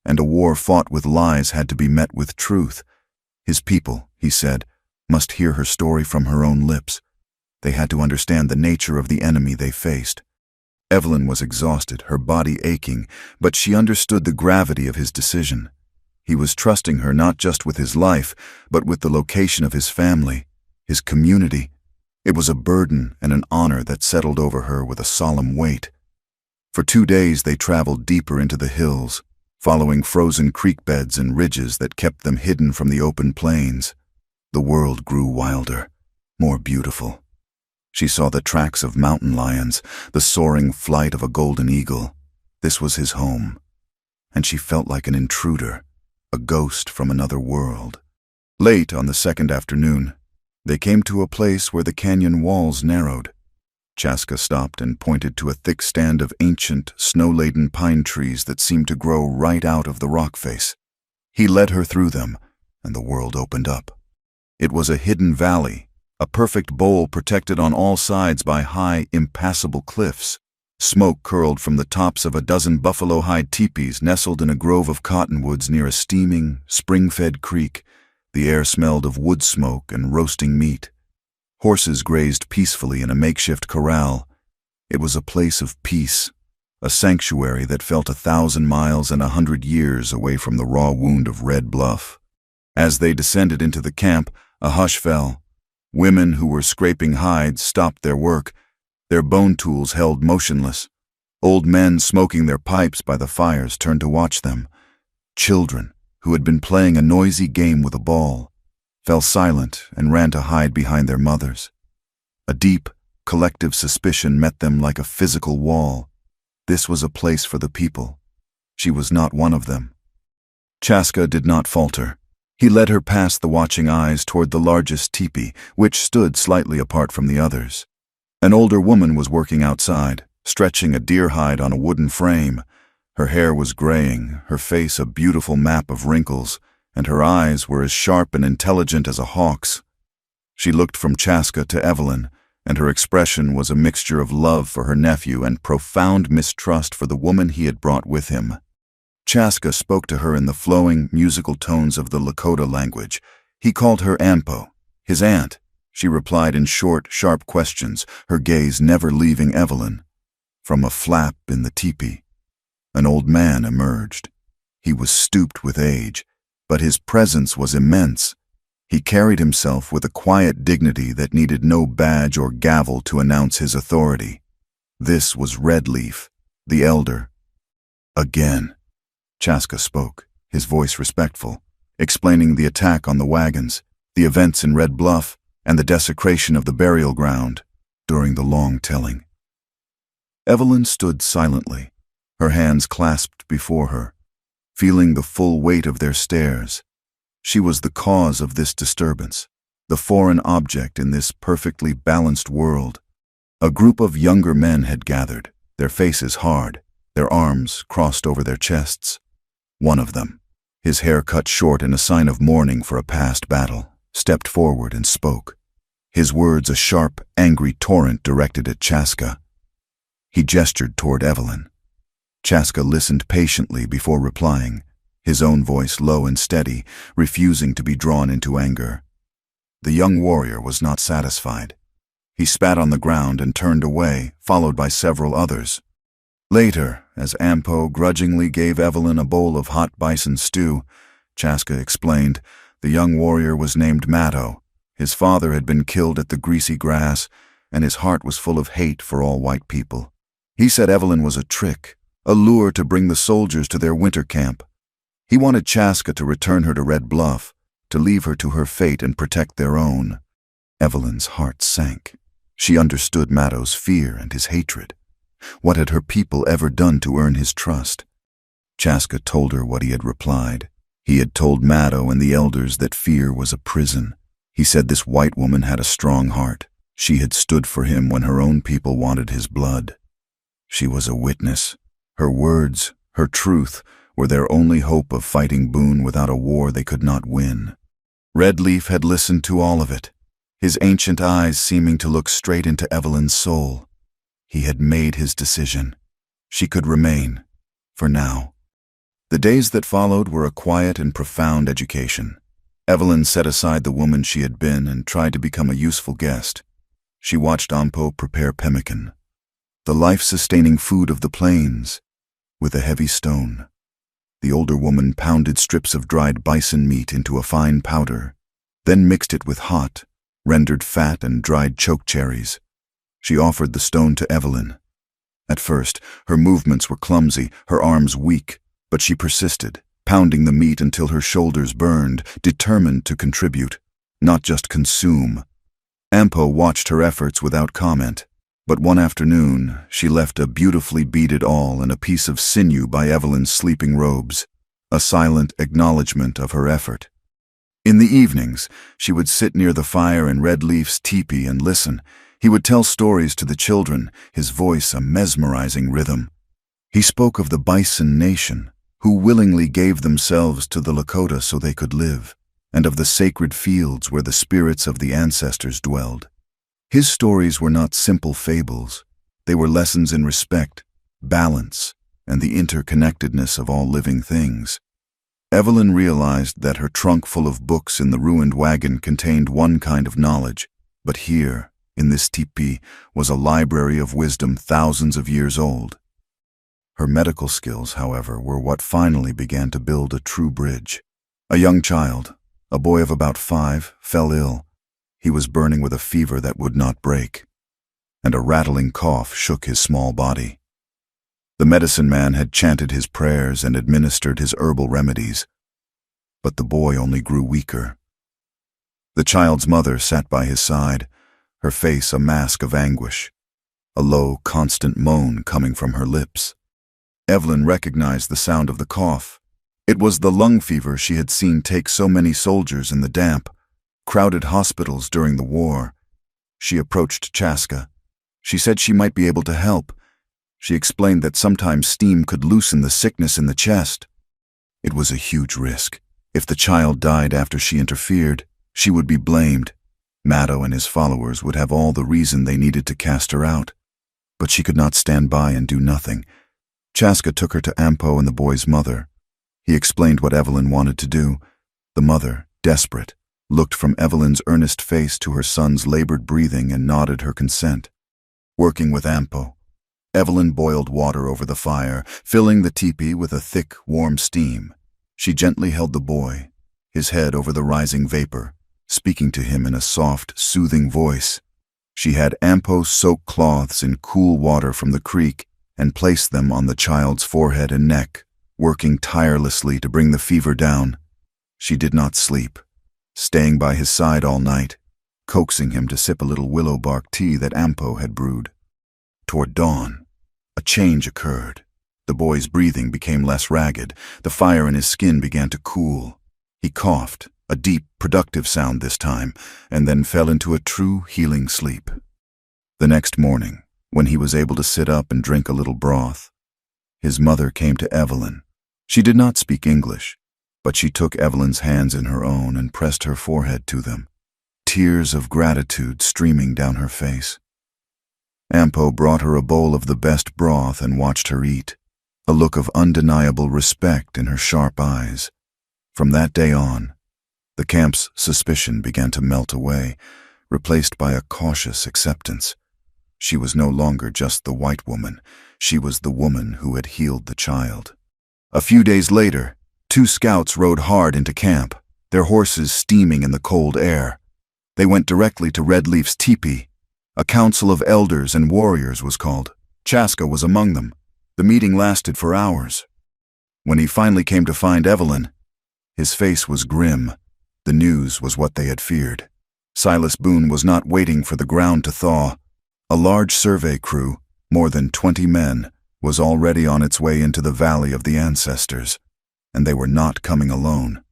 and a war fought with lies had to be met with truth. His people, he said, must hear her story from her own lips. They had to understand the nature of the enemy they faced. Evelyn was exhausted, her body aching, but she understood the gravity of his decision. He was trusting her not just with his life, but with the location of his family, his community. It was a burden and an honor that settled over her with a solemn weight. For 2 days they traveled deeper into the hills, following frozen creek beds and ridges that kept them hidden from the open plains. The world grew wilder, more beautiful. She saw the tracks of mountain lions, the soaring flight of a golden eagle. This was his home, and she felt like an intruder, a ghost from another world. Late on the second afternoon, they came to a place where the canyon walls narrowed. Chaska stopped and pointed to a thick stand of ancient, snow-laden pine trees that seemed to grow right out of the rock face. He led her through them, and the world opened up. It was a hidden valley, a perfect bowl protected on all sides by high, impassable cliffs. Smoke curled from the tops of a dozen buffalo-hide teepees nestled in a grove of cottonwoods near a steaming, spring-fed creek. The air smelled of wood smoke and roasting meat. Horses grazed peacefully in a makeshift corral. It was a place of peace, a sanctuary that felt 1,000 miles and 100 years away from the raw wound of Red Bluff. As they descended into the camp, a hush fell. Women who were scraping hides stopped their work, their bone tools held motionless. Old men smoking their pipes by the fires turned to watch them. Children, who had been playing a noisy game with a ball, fell silent and ran to hide behind their mothers. A deep, collective suspicion met them like a physical wall. This was a place for the people. She was not one of them. Chaska did not falter. He led her past the watching eyes toward the largest teepee, which stood slightly apart from the others. An older woman was working outside, stretching a deer hide on a wooden frame. Her hair was graying, her face a beautiful map of wrinkles, and her eyes were as sharp and intelligent as a hawk's. She looked from Chaska to Evelyn, and her expression was a mixture of love for her nephew and profound mistrust for the woman he had brought with him. Chaska spoke to her in the flowing, musical tones of the Lakota language. He called her Ampo, his aunt. She replied in short, sharp questions, her gaze never leaving Evelyn. From a flap in the teepee, an old man emerged. He was stooped with age, but his presence was immense. He carried himself with a quiet dignity that needed no badge or gavel to announce his authority. This was Redleaf, the elder. Again, Chaska spoke, his voice respectful, explaining the attack on the wagons, the events in Red Bluff, and the desecration of the burial ground during the long telling. Evelyn stood silently, her hands clasped before her, feeling the full weight of their stares. She was the cause of this disturbance, the foreign object in this perfectly balanced world. A group of younger men had gathered, their faces hard, their arms crossed over their chests. One of them, his hair cut short in a sign of mourning for a past battle, stepped forward and spoke, his words a sharp, angry torrent directed at Chaska. He gestured toward Evelyn. Chaska listened patiently before replying, his own voice low and steady, refusing to be drawn into anger. The young warrior was not satisfied. He spat on the ground and turned away, followed by several others. Later, as Ampo grudgingly gave Evelyn a bowl of hot bison stew, Chaska explained, the young warrior was named Maddo. His father had been killed at the greasy grass, and his heart was full of hate for all white people. He said Evelyn was a trick, a lure to bring the soldiers to their winter camp. He wanted Chaska to return her to Red Bluff, to leave her to her fate and protect their own. Evelyn's heart sank. She understood Maddo's fear and his hatred. What had her people ever done to earn his trust? Chaska told her what he had replied. He had told Maddo and the elders that fear was a prison. He said this white woman had a strong heart. She had stood for him when her own people wanted his blood. She was a witness. Her words, her truth, were their only hope of fighting Boone without a war they could not win. Redleaf had listened to all of it, his ancient eyes seeming to look straight into Evelyn's soul. He had made his decision. She could remain, for now. The days that followed were a quiet and profound education. Evelyn set aside the woman she had been and tried to become a useful guest. She watched Ampo prepare pemmican, the life-sustaining food of the plains, with a heavy stone. The older woman pounded strips of dried bison meat into a fine powder, then mixed it with hot, rendered fat and dried choke cherries. She offered the stone to Evelyn. At first, her movements were clumsy, her arms weak, but she persisted, pounding the meat until her shoulders burned, determined to contribute, not just consume. Ampo watched her efforts without comment, but one afternoon she left a beautifully beaded awl and a piece of sinew by Evelyn's sleeping robes, a silent acknowledgement of her effort. In the evenings, she would sit near the fire in Red Leaf's teepee and listen. He would tell stories to the children, his voice a mesmerizing rhythm. He spoke of the Bison Nation, who willingly gave themselves to the Lakota so they could live, and of the sacred fields where the spirits of the ancestors dwelled. His stories were not simple fables. They were lessons in respect, balance, and the interconnectedness of all living things. Evelyn realized that her trunk full of books in the ruined wagon contained one kind of knowledge, but here, in this teepee, was a library of wisdom thousands of years old. Her medical skills, however, were what finally began to build a true bridge. A young child, a boy of about 5, fell ill. He was burning with a fever that would not break, and a rattling cough shook his small body. The medicine man had chanted his prayers and administered his herbal remedies, but the boy only grew weaker. The child's mother sat by his side, her face a mask of anguish, a low, constant moan coming from her lips. Evelyn recognized the sound of the cough. It was the lung fever she had seen take so many soldiers in the damp, crowded hospitals during the war. She approached Chaska. She said she might be able to help. She explained that sometimes steam could loosen the sickness in the chest. It was a huge risk. If the child died after she interfered, she would be blamed. Maddo and his followers would have all the reason they needed to cast her out. But she could not stand by and do nothing. Chaska took her to Ampo and the boy's mother. He explained what Evelyn wanted to do. The mother, desperate, looked from Evelyn's earnest face to her son's labored breathing and nodded her consent. Working with Ampo, Evelyn boiled water over the fire, filling the teepee with a thick, warm steam. She gently held the boy, his head over the rising vapor, speaking to him in a soft, soothing voice. She had Ampo soak cloths in cool water from the creek and placed them on the child's forehead and neck, working tirelessly to bring the fever down. She did not sleep, staying by his side all night, coaxing him to sip a little willow bark tea that Ampo had brewed. Toward dawn, a change occurred. The boy's breathing became less ragged. The fire in his skin began to cool. He coughed, a deep, productive sound this time, and then fell into a true healing sleep. The next morning, when he was able to sit up and drink a little broth, his mother came to Evelyn. She did not speak English, but she took Evelyn's hands in her own and pressed her forehead to them, tears of gratitude streaming down her face. Ampo brought her a bowl of the best broth and watched her eat, a look of undeniable respect in her sharp eyes. From that day on, the camp's suspicion began to melt away, replaced by a cautious acceptance. She was no longer just the white woman. She was the woman who had healed the child. A few days later, 2 scouts rode hard into camp, their horses steaming in the cold air. They went directly to Red Leaf's teepee. A council of elders and warriors was called. Chaska was among them. The meeting lasted for hours. When he finally came to find Evelyn, his face was grim. The news was what they had feared. Silas Boone was not waiting for the ground to thaw. A large survey crew, more than 20 men, was already on its way into the Valley of the Ancestors, and they were not coming alone.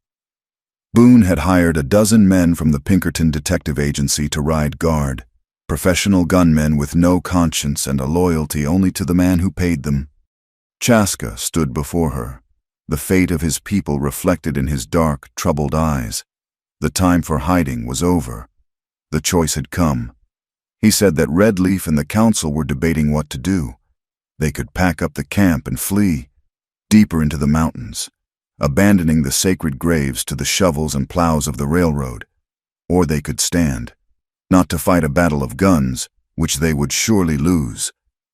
Boone had hired a dozen men from the Pinkerton Detective Agency to ride guard, professional gunmen with no conscience and a loyalty only to the man who paid them. Chaska stood before her, the fate of his people reflected in his dark, troubled eyes. The time for hiding was over. The choice had come. He said that Red Leaf and the council were debating what to do. They could pack up the camp and flee, deeper into the mountains, abandoning the sacred graves to the shovels and plows of the railroad. Or they could stand, not to fight a battle of guns, which they would surely lose,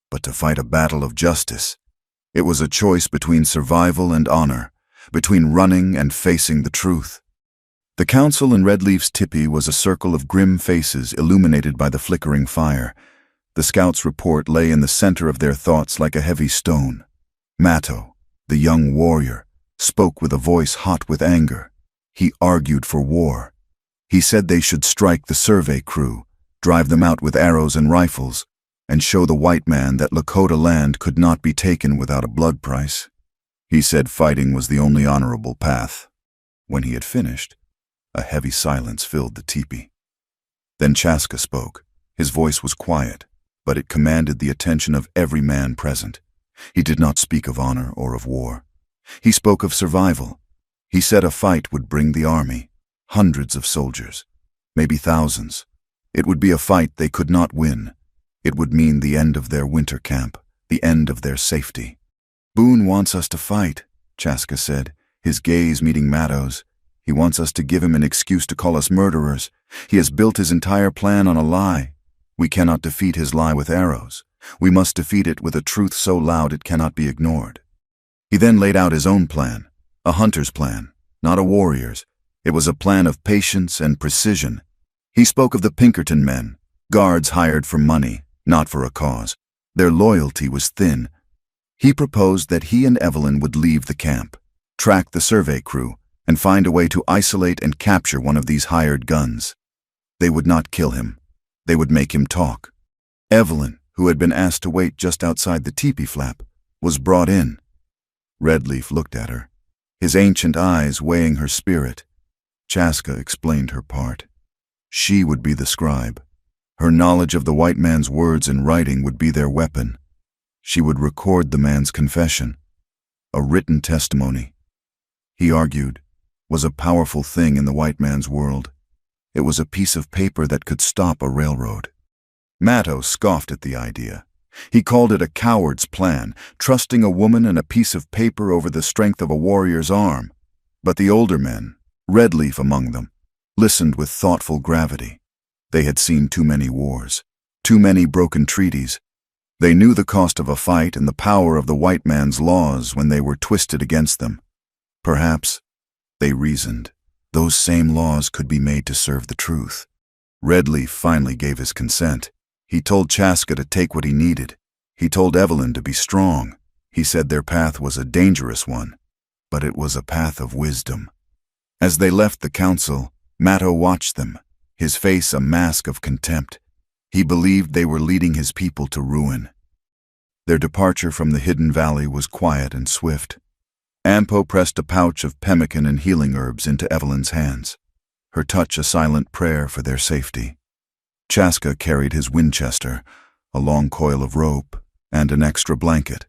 but to fight a battle of justice. It was a choice between survival and honor, between running and facing the truth. The council in Redleaf's tipi was a circle of grim faces illuminated by the flickering fire. The scouts' report lay in the center of their thoughts like a heavy stone. Matto, the young warrior, spoke with a voice hot with anger. He argued for war. He said they should strike the survey crew, drive them out with arrows and rifles, and show the white man that Lakota land could not be taken without a blood price. He said fighting was the only honorable path. When he had finished, a heavy silence filled the teepee. Then Chaska spoke. His voice was quiet, but it commanded the attention of every man present. He did not speak of honor or of war. He spoke of survival. He said a fight would bring the army, hundreds of soldiers, maybe thousands. It would be a fight they could not win. It would mean the end of their winter camp, the end of their safety. "Boone wants us to fight," Chaska said, his gaze meeting Matto's. "He wants us to give him an excuse to call us murderers. He has built his entire plan on a lie. We cannot defeat his lie with arrows. We must defeat it with a truth so loud it cannot be ignored." He then laid out his own plan, a hunter's plan, not a warrior's. It was a plan of patience and precision. He spoke of the Pinkerton men, guards hired for money, not for a cause. Their loyalty was thin. He proposed that he and Evelyn would leave the camp, track the survey crew, and find a way to isolate and capture one of these hired guns. They would not kill him. They would make him talk. Evelyn, who had been asked to wait just outside the teepee flap, was brought in. Redleaf looked at her, his ancient eyes weighing her spirit. Chaska explained her part. She would be the scribe. Her knowledge of the white man's words and writing would be their weapon. She would record the man's confession, a written testimony. He argued, was a powerful thing in the white man's world. It was a piece of paper that could stop a railroad. Matto scoffed at the idea. He called it a coward's plan, trusting a woman and a piece of paper over the strength of a warrior's arm. But the older men, Redleaf among them, listened with thoughtful gravity. They had seen too many wars, too many broken treaties. They knew the cost of a fight and the power of the white man's laws when they were twisted against them. Perhaps, they reasoned, those same laws could be made to serve the truth. Redleaf finally gave his consent. He told Chaska to take what he needed. He told Evelyn to be strong. He said their path was a dangerous one, but it was a path of wisdom. As they left the council, Matto watched them, his face a mask of contempt. He believed they were leading his people to ruin. Their departure from the hidden valley was quiet and swift. Ampo pressed a pouch of pemmican and healing herbs into Evelyn's hands, her touch a silent prayer for their safety. Chaska carried his Winchester, a long coil of rope, and an extra blanket.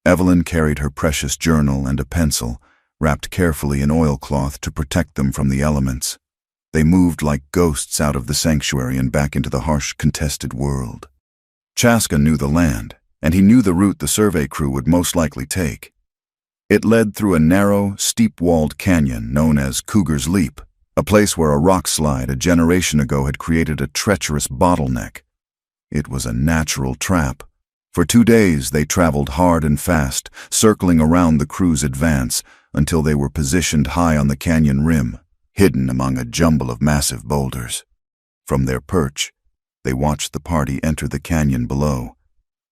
Evelyn carried her precious journal and a pencil, wrapped carefully in oilcloth to protect them from the elements. They moved like ghosts out of the sanctuary and back into the harsh, contested world. Chaska knew the land, and he knew the route the survey crew would most likely take. It led through a narrow, steep-walled canyon known as Cougar's Leap, a place where a rock slide a generation ago had created a treacherous bottleneck. It was a natural trap. For 2 days they traveled hard and fast, circling around the crew's advance until they were positioned high on the canyon rim, hidden among a jumble of massive boulders. From their perch, they watched the party enter the canyon below.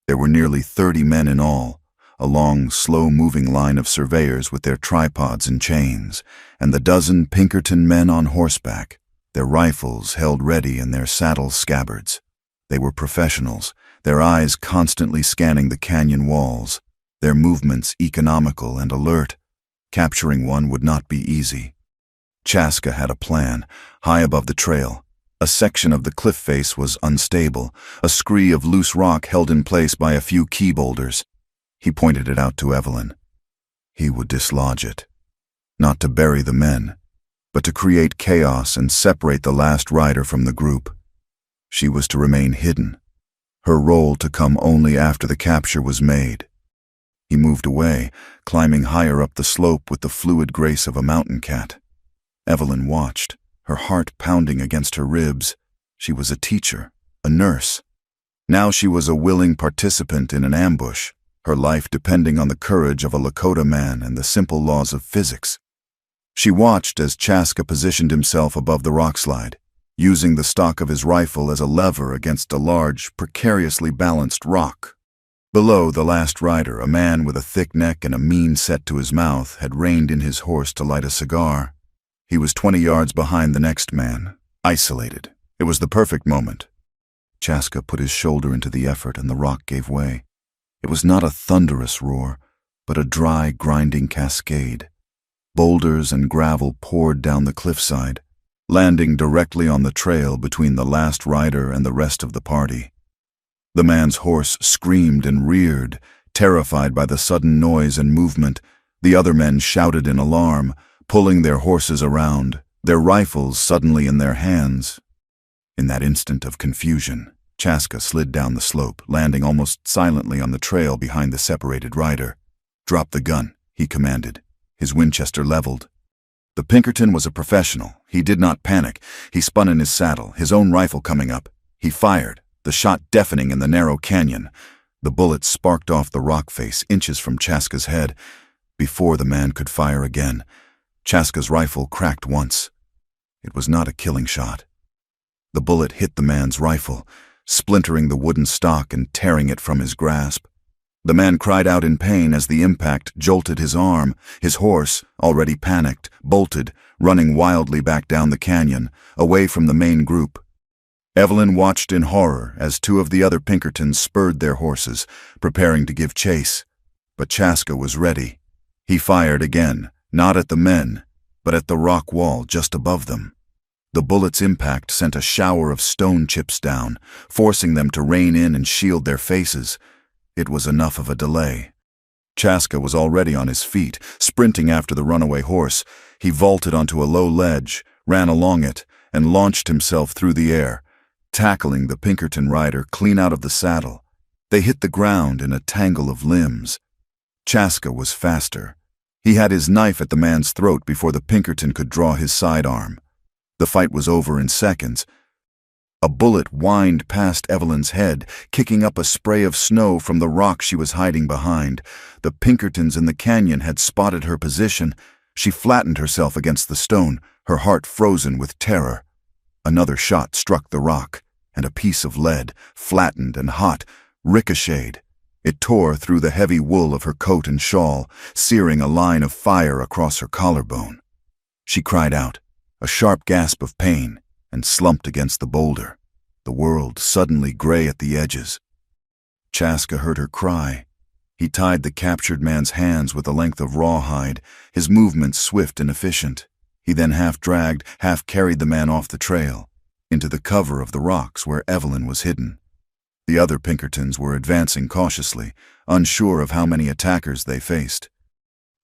There were nearly 30 men in all, a long, slow-moving line of surveyors with their tripods and chains, and the dozen Pinkerton men on horseback, their rifles held ready in their saddle scabbards. They were professionals, their eyes constantly scanning the canyon walls, their movements economical and alert. Capturing one would not be easy. Chaska had a plan. High above the trail, a section of the cliff face was unstable, a scree of loose rock held in place by a few key boulders. He pointed it out to Evelyn. He would dislodge it, not to bury the men, but to create chaos and separate the last rider from the group. She was to remain hidden, her role to come only after the capture was made. He moved away, climbing higher up the slope with the fluid grace of a mountain cat. Evelyn watched, her heart pounding against her ribs. She was a teacher, a nurse. Now she was a willing participant in an ambush, her life depending on the courage of a Lakota man and the simple laws of physics. She watched as Chaska positioned himself above the rockslide, using the stock of his rifle as a lever against a large, precariously balanced rock. Below, the last rider, a man with a thick neck and a mean set to his mouth, had reined in his horse to light a cigar. He was 20 yards behind the next man, isolated. It was the perfect moment. Chaska put his shoulder into the effort and the rock gave way. It was not a thunderous roar, but a dry, grinding cascade. Boulders and gravel poured down the cliffside, landing directly on the trail between the last rider and the rest of the party. The man's horse screamed and reared, terrified by the sudden noise and movement. The other men shouted in alarm, pulling their horses around, their rifles suddenly in their hands. In that instant of confusion, Chaska slid down the slope, landing almost silently on the trail behind the separated rider. "Drop the gun," he commanded, his Winchester leveled. The Pinkerton was a professional. He did not panic. He spun in his saddle, his own rifle coming up. He fired, the shot deafening in the narrow canyon. The bullet sparked off the rock face inches from Chaska's head. Before the man could fire again, Chaska's rifle cracked once. It was not a killing shot. The bullet hit the man's rifle, splintering the wooden stock and tearing it from his grasp. The man cried out in pain as the impact jolted his arm. His horse, already panicked, bolted, running wildly back down the canyon, away from the main group. Evelyn watched in horror as two of the other Pinkertons spurred their horses, preparing to give chase. But Chaska was ready. He fired again, not at the men, but at the rock wall just above them. The bullet's impact sent a shower of stone chips down, forcing them to rein in and shield their faces. It was enough of a delay. Chaska was already on his feet, sprinting after the runaway horse. He vaulted onto a low ledge, ran along it, and launched himself through the air, tackling the Pinkerton rider clean out of the saddle. They hit the ground in a tangle of limbs. Chaska was faster. He had his knife at the man's throat before the Pinkerton could draw his sidearm. The fight was over in seconds. A bullet whined past Evelyn's head, kicking up a spray of snow from the rock she was hiding behind. The Pinkertons in the canyon had spotted her position. She flattened herself against the stone, her heart frozen with terror. Another shot struck the rock, and a piece of lead, flattened and hot, ricocheted. It tore through the heavy wool of her coat and shawl, searing a line of fire across her collarbone. She cried out, a sharp gasp of pain, and slumped against the boulder, the world suddenly gray at the edges. Chaska heard her cry. He tied the captured man's hands with a length of rawhide, his movements swift and efficient. He then half-dragged, half-carried the man off the trail, into the cover of the rocks where Evelyn was hidden. The other Pinkertons were advancing cautiously, unsure of how many attackers they faced.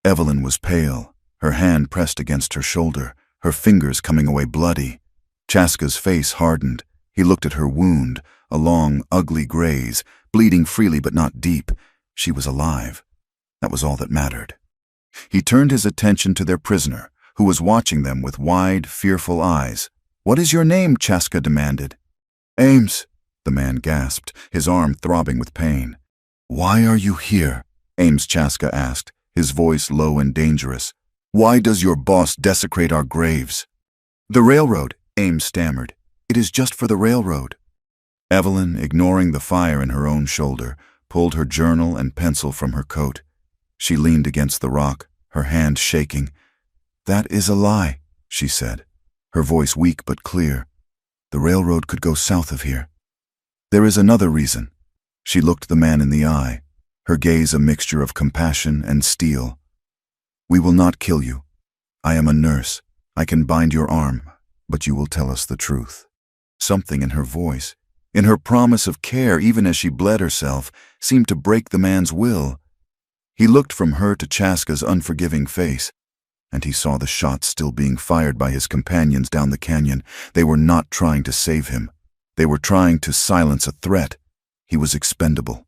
Evelyn was pale, her hand pressed against her shoulder, her fingers coming away bloody. Chaska's face hardened. He looked at her wound, a long, ugly graze, bleeding freely but not deep. She was alive. That was all that mattered. He turned his attention to their prisoner, who was watching them with wide, fearful eyes. "What is your name?" Chaska demanded. "Ames," the man gasped, his arm throbbing with pain. "Why are you here?" Ames Chaska asked, his voice low and dangerous. "Why does your boss desecrate our graves?" "The railroad," Ames stammered. "It is just for the railroad." Evelyn, ignoring the fire in her own shoulder, pulled her journal and pencil from her coat. She leaned against the rock, her hand shaking. "That is a lie," she said, her voice weak but clear. "The railroad could go south of here. There is another reason." She looked the man in the eye, her gaze a mixture of compassion and steel. "We will not kill you. I am a nurse. I can bind your arm, but you will tell us the truth." Something in her voice, in her promise of care even as she bled herself, seemed to break the man's will. He looked from her to Chaska's unforgiving face, and he saw the shots still being fired by his companions down the canyon. They were not trying to save him. They were trying to silence a threat. He was expendable.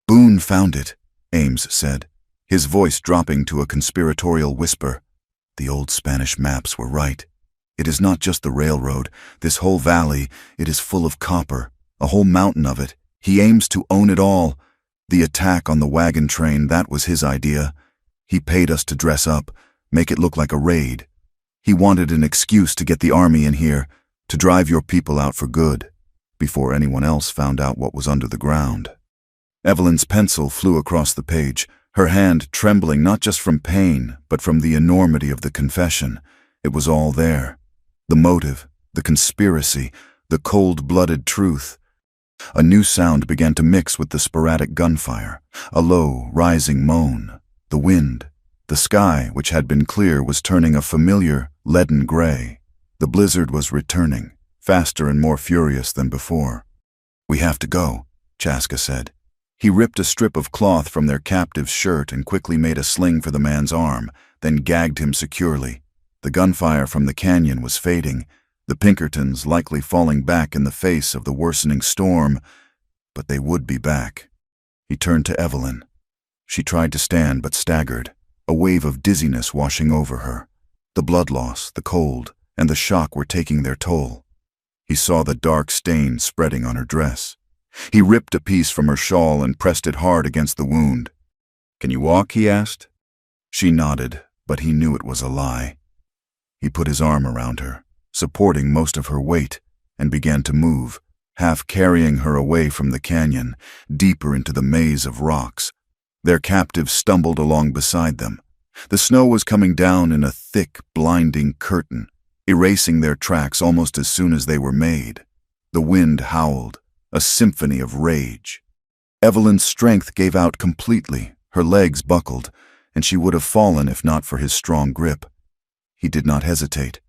"Boone found it," Ames said. his voice dropping to a conspiratorial whisper. The old Spanish maps were right. It is not just the railroad. This whole valley, it is full of copper, a whole mountain of it. He aims to own it all. The attack on the wagon train, that was his idea. He paid us to dress up, make it look like a raid. He wanted an excuse to get the army in here, to drive your people out for good, before anyone else found out what was under the ground. Evelyn's pencil flew across the page, her hand trembling not just from pain, but from the enormity of the confession. It was all there. The motive, the conspiracy, the cold-blooded truth. A new sound began to mix with the sporadic gunfire, a low, rising moan. The wind, the sky, which had been clear, was turning a familiar, leaden gray. The blizzard was returning, faster and more furious than before. "We have to go," Chaska said. He ripped a strip of cloth from their captive's shirt and quickly made a sling for the man's arm, then gagged him securely. The gunfire from the canyon was fading, the Pinkertons likely falling back in the face of the worsening storm, but they would be back. He turned to Evelyn. She tried to stand but staggered, a wave of dizziness washing over her. The blood loss, the cold, and the shock were taking their toll. He saw the dark stain spreading on her dress. He ripped a piece from her shawl and pressed it hard against the wound. "Can you walk?" he asked. She nodded, but he knew it was a lie. He put his arm around her, supporting most of her weight, and began to move, half carrying her away from the canyon, deeper into the maze of rocks. Their captive stumbled along beside them. The snow was coming down in a thick, blinding curtain, erasing their tracks almost as soon as they were made. The wind howled, a symphony of rage. Evelyn's strength gave out completely, her legs buckled, and she would have fallen if not for his strong grip. He did not hesitate.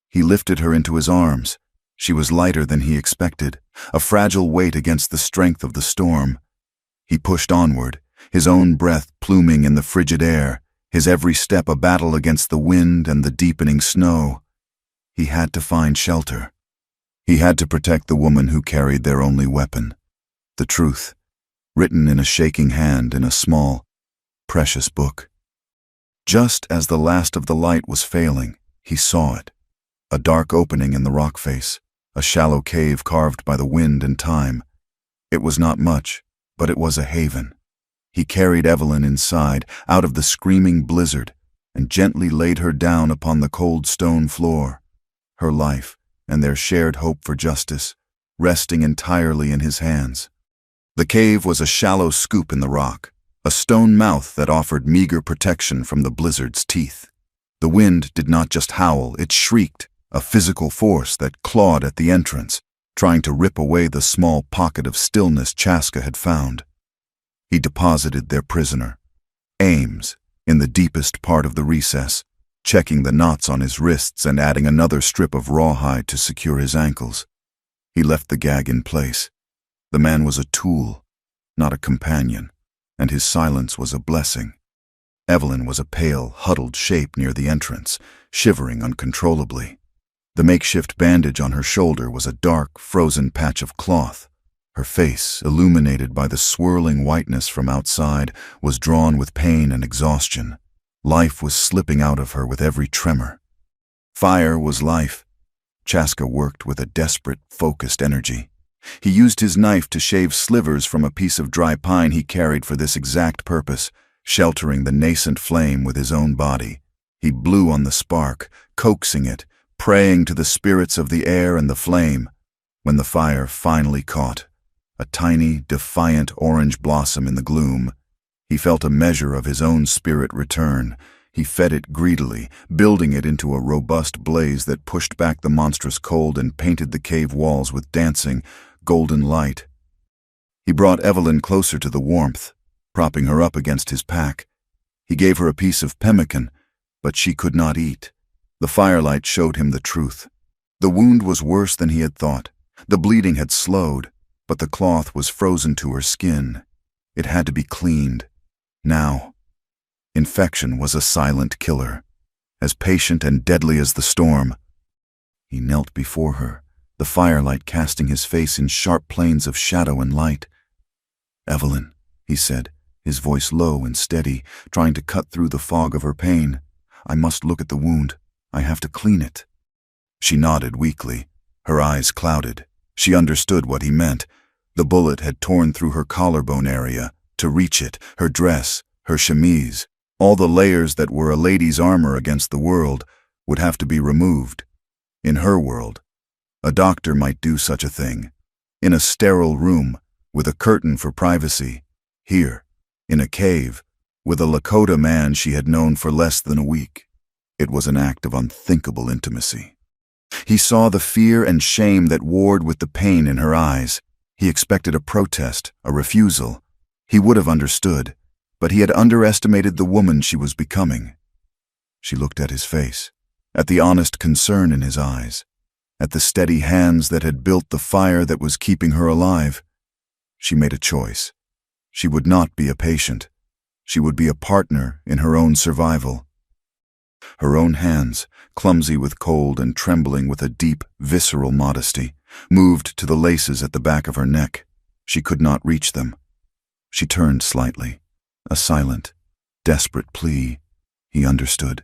He lifted her into his arms. She was lighter than he expected, a fragile weight against the strength of the storm. He pushed onward, his own breath pluming in the frigid air, his every step a battle against the wind and the deepening snow. He had to find shelter. He had to protect the woman who carried their only weapon, the truth, written in a shaking hand in a small, precious book. Just as the last of the light was failing, he saw it. A dark opening in the rock face, a shallow cave carved by the wind and time. It was not much, but it was a haven. He carried Evelyn inside, out of the screaming blizzard, and gently laid her down upon the cold stone floor. Her life, and their shared hope for justice, resting entirely in his hands. The cave was a shallow scoop in the rock, a stone mouth that offered meager protection from the blizzard's teeth. The wind did not just howl, it shrieked, a physical force that clawed at the entrance, trying to rip away the small pocket of stillness Chaska had found. He deposited their prisoner, Ames, in the deepest part of the recess, checking the knots on his wrists and adding another strip of rawhide to secure his ankles. He left the gag in place. The man was a tool, not a companion, and his silence was a blessing. Evelyn was a pale, huddled shape near the entrance, shivering uncontrollably. The makeshift bandage on her shoulder was a dark, frozen patch of cloth. Her face, illuminated by the swirling whiteness from outside, was drawn with pain and exhaustion. Life was slipping out of her with every tremor. Fire was life. Chaska worked with a desperate, focused energy. He used his knife to shave slivers from a piece of dry pine he carried for this exact purpose, sheltering the nascent flame with his own body. He blew on the spark, coaxing it, praying to the spirits of the air and the flame. When the fire finally caught, a tiny, defiant orange blossom in the gloom, he felt a measure of his own spirit return. He fed it greedily, building it into a robust blaze that pushed back the monstrous cold and painted the cave walls with dancing, golden light. He brought Evelyn closer to the warmth, propping her up against his pack. He gave her a piece of pemmican, but she could not eat. The firelight showed him the truth. The wound was worse than he had thought. The bleeding had slowed, but the cloth was frozen to her skin. It had to be cleaned. Now. Infection was a silent killer, as patient and deadly as the storm. He knelt before her, the firelight casting his face in sharp planes of shadow and light. "Evelyn," he said, his voice low and steady, trying to cut through the fog of her pain. "I must look at the wound. I have to clean it." She nodded weakly, her eyes clouded. She understood what he meant. The bullet had torn through her collarbone area. To reach it, her dress, her chemise, all the layers that were a lady's armor against the world, would have to be removed. In her world, a doctor might do such a thing. In a sterile room, with a curtain for privacy. Here, in a cave, with a Lakota man she had known for less than a week. It was an act of unthinkable intimacy. He saw the fear and shame that warred with the pain in her eyes. He expected a protest, a refusal. He would have understood, but he had underestimated the woman she was becoming. She looked at his face, at the honest concern in his eyes, at the steady hands that had built the fire that was keeping her alive. She made a choice. She would not be a patient. She would be a partner in her own survival. Her own hands, clumsy with cold and trembling with a deep, visceral modesty, moved to the laces at the back of her neck. She could not reach them. She turned slightly, a silent, desperate plea. He understood.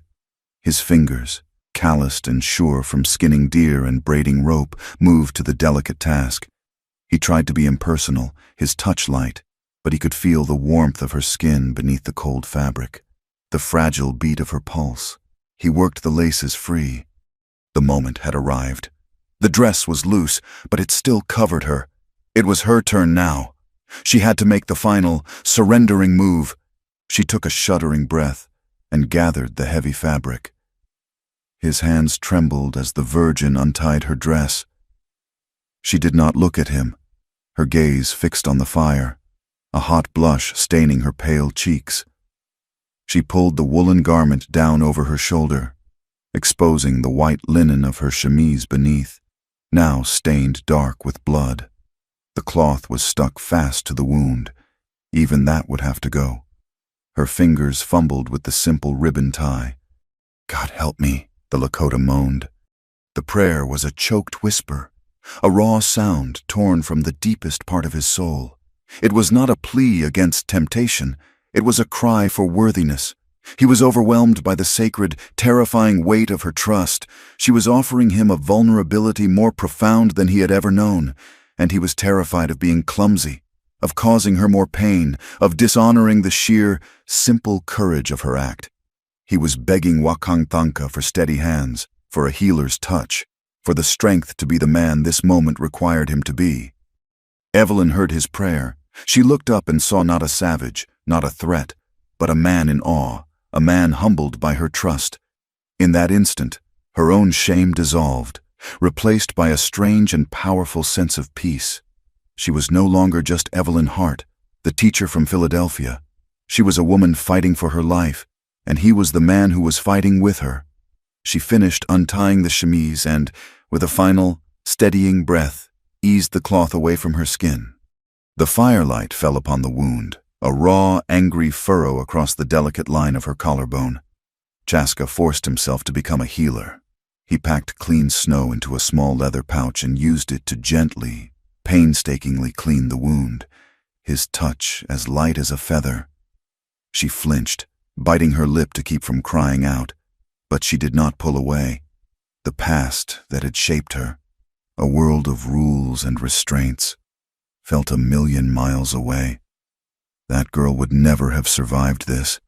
His fingers, calloused and sure from skinning deer and braiding rope, moved to the delicate task. He tried to be impersonal, his touch light, but he could feel the warmth of her skin beneath the cold fabric, the fragile beat of her pulse. He worked the laces free. The moment had arrived. The dress was loose, but it still covered her. It was her turn now. She had to make the final, surrendering move. She took a shuddering breath and gathered the heavy fabric. His hands trembled as the Virgin untied her dress. She did not look at him, her gaze fixed on the fire, a hot blush staining her pale cheeks. She pulled the woolen garment down over her shoulder, exposing the white linen of her chemise beneath, now stained dark with blood. The cloth was stuck fast to the wound. Even that would have to go. Her fingers fumbled with the simple ribbon tie. "God help me," the Lakota moaned. The prayer was a choked whisper, a raw sound torn from the deepest part of his soul. It was not a plea against temptation. It was a cry for worthiness. He was overwhelmed by the sacred, terrifying weight of her trust. She was offering him a vulnerability more profound than he had ever known, and he was terrified of being clumsy, of causing her more pain, of dishonoring the sheer, simple courage of her act. He was begging Wakang for steady hands, for a healer's touch, for the strength to be the man this moment required him to be. Evelyn heard his prayer. She looked up and saw not a savage, not a threat, but a man in awe, a man humbled by her trust. In that instant, her own shame dissolved, replaced by a strange and powerful sense of peace. She was no longer just Evelyn Hart, the teacher from Philadelphia. She was a woman fighting for her life, and he was the man who was fighting with her. She finished untying the chemise and, with a final, steadying breath, eased the cloth away from her skin. The firelight fell upon the wound, a raw, angry furrow across the delicate line of her collarbone. Chaska forced himself to become a healer. He packed clean snow into a small leather pouch and used it to gently, painstakingly clean the wound, his touch as light as a feather. She flinched, biting her lip to keep from crying out, but she did not pull away. The past that had shaped her, a world of rules and restraints, felt 1,000,000 miles away. That girl would never have survived this.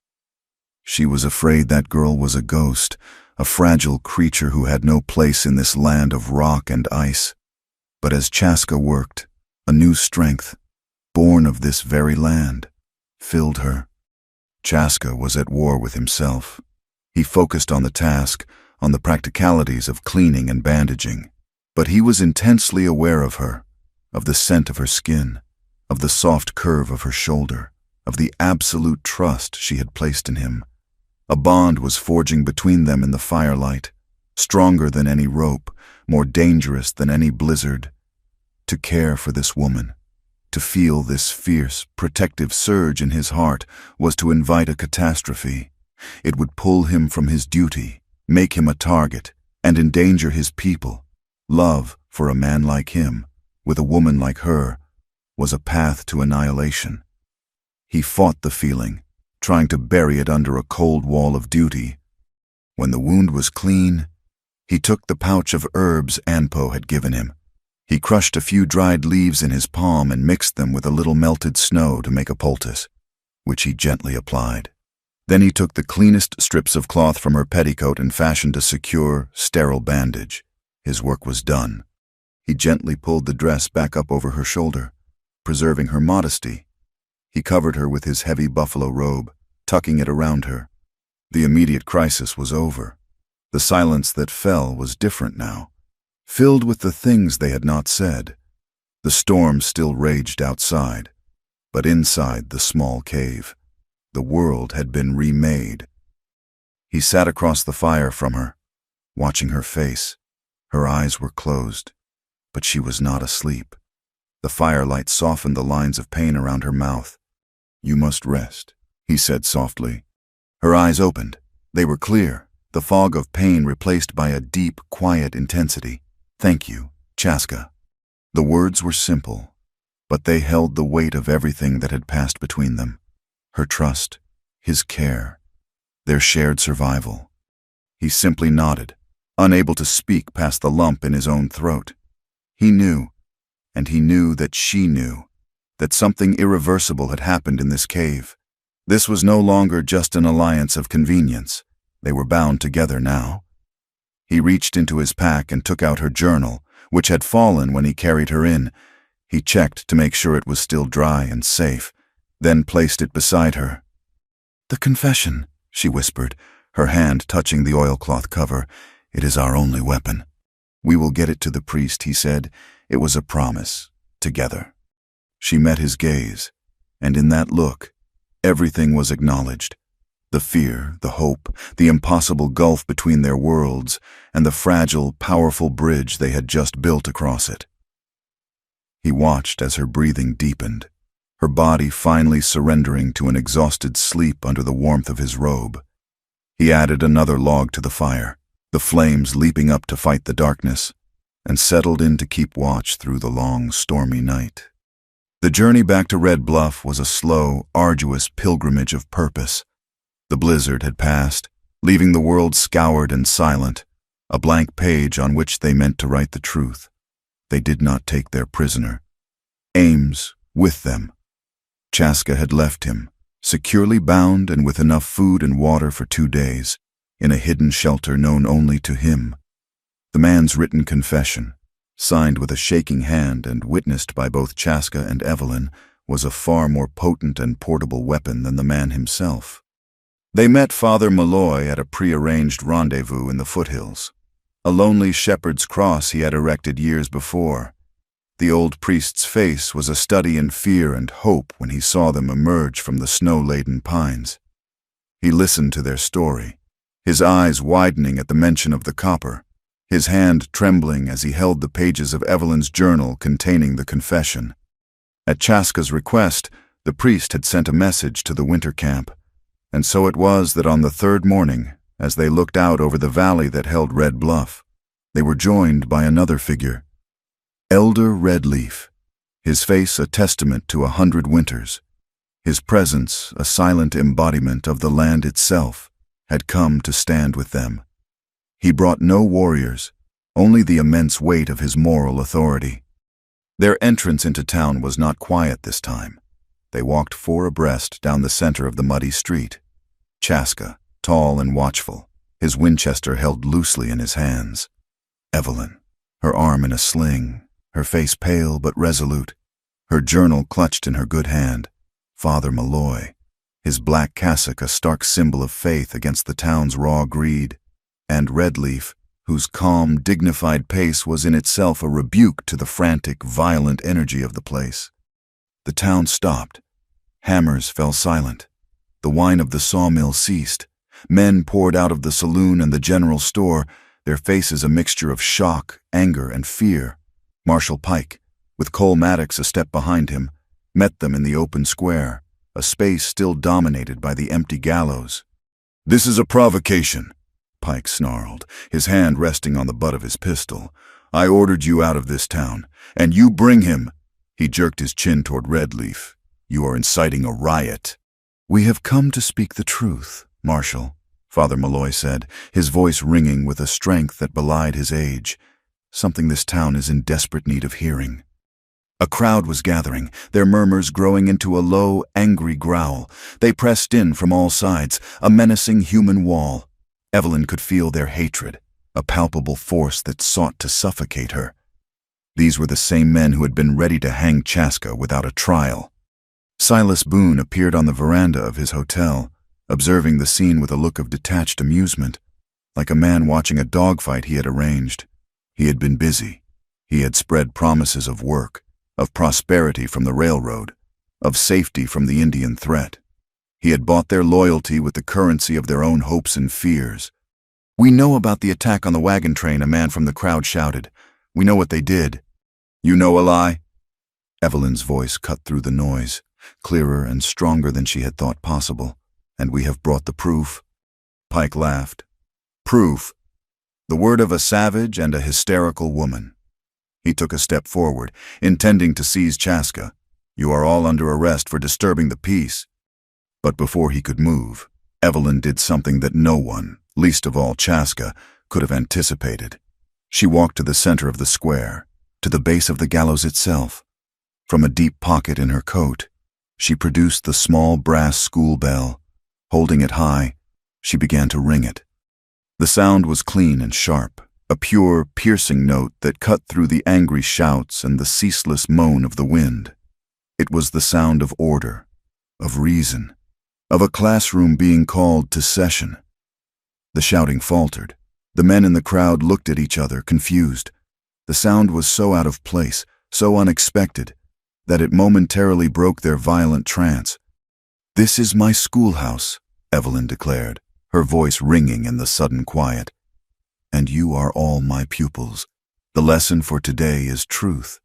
She was afraid that girl was a ghost, a fragile creature who had no place in this land of rock and ice. But as Chaska worked, a new strength, born of this very land, filled her. Chaska was at war with himself. He focused on the task, on the practicalities of cleaning and bandaging. But he was intensely aware of her, of the scent of her skin, of the soft curve of her shoulder, of the absolute trust she had placed in him. A bond was forging between them in the firelight, stronger than any rope, more dangerous than any blizzard. To care for this woman, to feel this fierce, protective surge in his heart, was to invite a catastrophe. It would pull him from his duty, make him a target, and endanger his people. Love, for a man like him, with a woman like her, was a path to annihilation. He fought the feeling, trying to bury it under a cold wall of duty. When the wound was clean, he took the pouch of herbs Anpo had given him. He crushed a few dried leaves in his palm and mixed them with a little melted snow to make a poultice, which he gently applied. Then he took the cleanest strips of cloth from her petticoat and fashioned a secure, sterile bandage. His work was done. He gently pulled the dress back up over her shoulder, preserving her modesty. He covered her with his heavy buffalo robe, tucking it around her. The immediate crisis was over. The silence that fell was different now, filled with the things they had not said. The storm still raged outside, but inside the small cave, the world had been remade. He sat across the fire from her, watching her face. Her eyes were closed, but she was not asleep. The firelight softened the lines of pain around her mouth. "You must rest," he said softly. Her eyes opened. They were clear, the fog of pain replaced by a deep, quiet intensity. "Thank you, Chaska." The words were simple, but they held the weight of everything that had passed between them. Her trust, his care, their shared survival. He simply nodded, unable to speak past the lump in his own throat. He knew, and he knew that she knew, that something irreversible had happened in this cave. This was no longer just an alliance of convenience. They were bound together now. He reached into his pack and took out her journal, which had fallen when he carried her in. He checked to make sure it was still dry and safe, then placed it beside her. "The confession," she whispered, her hand touching the oilcloth cover. "It is our only weapon." "We will get it to the priest," he said. It was a promise, together. She met his gaze, and in that look, everything was acknowledged. The fear, the hope, the impossible gulf between their worlds, and the fragile, powerful bridge they had just built across it. He watched as her breathing deepened, her body finally surrendering to an exhausted sleep under the warmth of his robe. He added another log to the fire, the flames leaping up to fight the darkness, and settled in to keep watch through the long, stormy night. The journey back to Red Bluff was a slow, arduous pilgrimage of purpose. The blizzard had passed, leaving the world scoured and silent, a blank page on which they meant to write the truth. They did not take their prisoner. Ames with them. Chaska had left him, securely bound and with enough food and water for 2 days, in a hidden shelter known only to him. The man's written confession, signed with a shaking hand and witnessed by both Chaska and Evelyn, was a far more potent and portable weapon than the man himself. They met Father Malloy at a prearranged rendezvous in the foothills, a lonely shepherd's cross he had erected years before. The old priest's face was a study in fear and hope when he saw them emerge from the snow-laden pines. He listened to their story, his eyes widening at the mention of the copper, his hand trembling as he held the pages of Evelyn's journal containing the confession. At Chaska's request, the priest had sent a message to the winter camp, and so it was that on the 3rd morning, as they looked out over the valley that held Red Bluff, they were joined by another figure, Elder Redleaf, his face a testament to 100 winters, his presence a silent embodiment of the land itself, had come to stand with them. He brought no warriors, only the immense weight of his moral authority. Their entrance into town was not quiet this time. They walked 4 abreast down the center of the muddy street. Chaska, tall and watchful, his Winchester held loosely in his hands. Evelyn, her arm in a sling, her face pale but resolute, her journal clutched in her good hand. Father Malloy, his black cassock a stark symbol of faith against the town's raw greed, and Redleaf, whose calm, dignified pace was in itself a rebuke to the frantic, violent energy of the place. The town stopped. Hammers fell silent. The whine of the sawmill ceased. Men poured out of the saloon and the general store, their faces a mixture of shock, anger, and fear. Marshal Pike, with Cole Maddox a step behind him, met them in the open square, a space still dominated by the empty gallows. "This is a provocation," Pike snarled, his hand resting on the butt of his pistol. "I ordered you out of this town, and you bring him." He jerked his chin toward Redleaf. You are inciting a riot." "We have come to speak the truth, Marshal," Father Malloy said, his voice ringing with a strength that belied his age, something this town is in desperate need of hearing. A crowd was gathering, their murmurs growing into a low, angry growl. They pressed in from all sides, a menacing human wall. Evelyn could feel their hatred, a palpable force that sought to suffocate her. These were the same men who had been ready to hang Chaska without a trial. Silas Boone appeared on the veranda of his hotel, observing the scene with a look of detached amusement, like a man watching a dogfight he had arranged. He had been busy. He had spread promises of work, of prosperity from the railroad, of safety from the Indian threat. He had bought their loyalty with the currency of their own hopes and fears. "We know about the attack on the wagon train," a man from the crowd shouted. "We know what they did." "You know a lie?" Evelyn's voice cut through the noise, clearer and stronger than she had thought possible. "And we have brought the proof." Pike laughed. "Proof? The word of a savage and a hysterical woman." He took a step forward, intending to seize Chaska. "You are all under arrest for disturbing the peace." But before he could move, Evelyn did something that no one, least of all Chaska, could have anticipated. She walked to the center of the square, to the base of the gallows itself. From a deep pocket in her coat, she produced the small brass school bell. Holding it high, she began to ring it. The sound was clean and sharp, a pure, piercing note that cut through the angry shouts and the ceaseless moan of the wind. It was the sound of order, of reason, of a classroom being called to session. The shouting faltered. The men in the crowd looked at each other, confused. The sound was so out of place, so unexpected, that it momentarily broke their violent trance. "This is my schoolhouse," Evelyn declared, her voice ringing in the sudden quiet. "And you are all my pupils. The lesson for today is truth."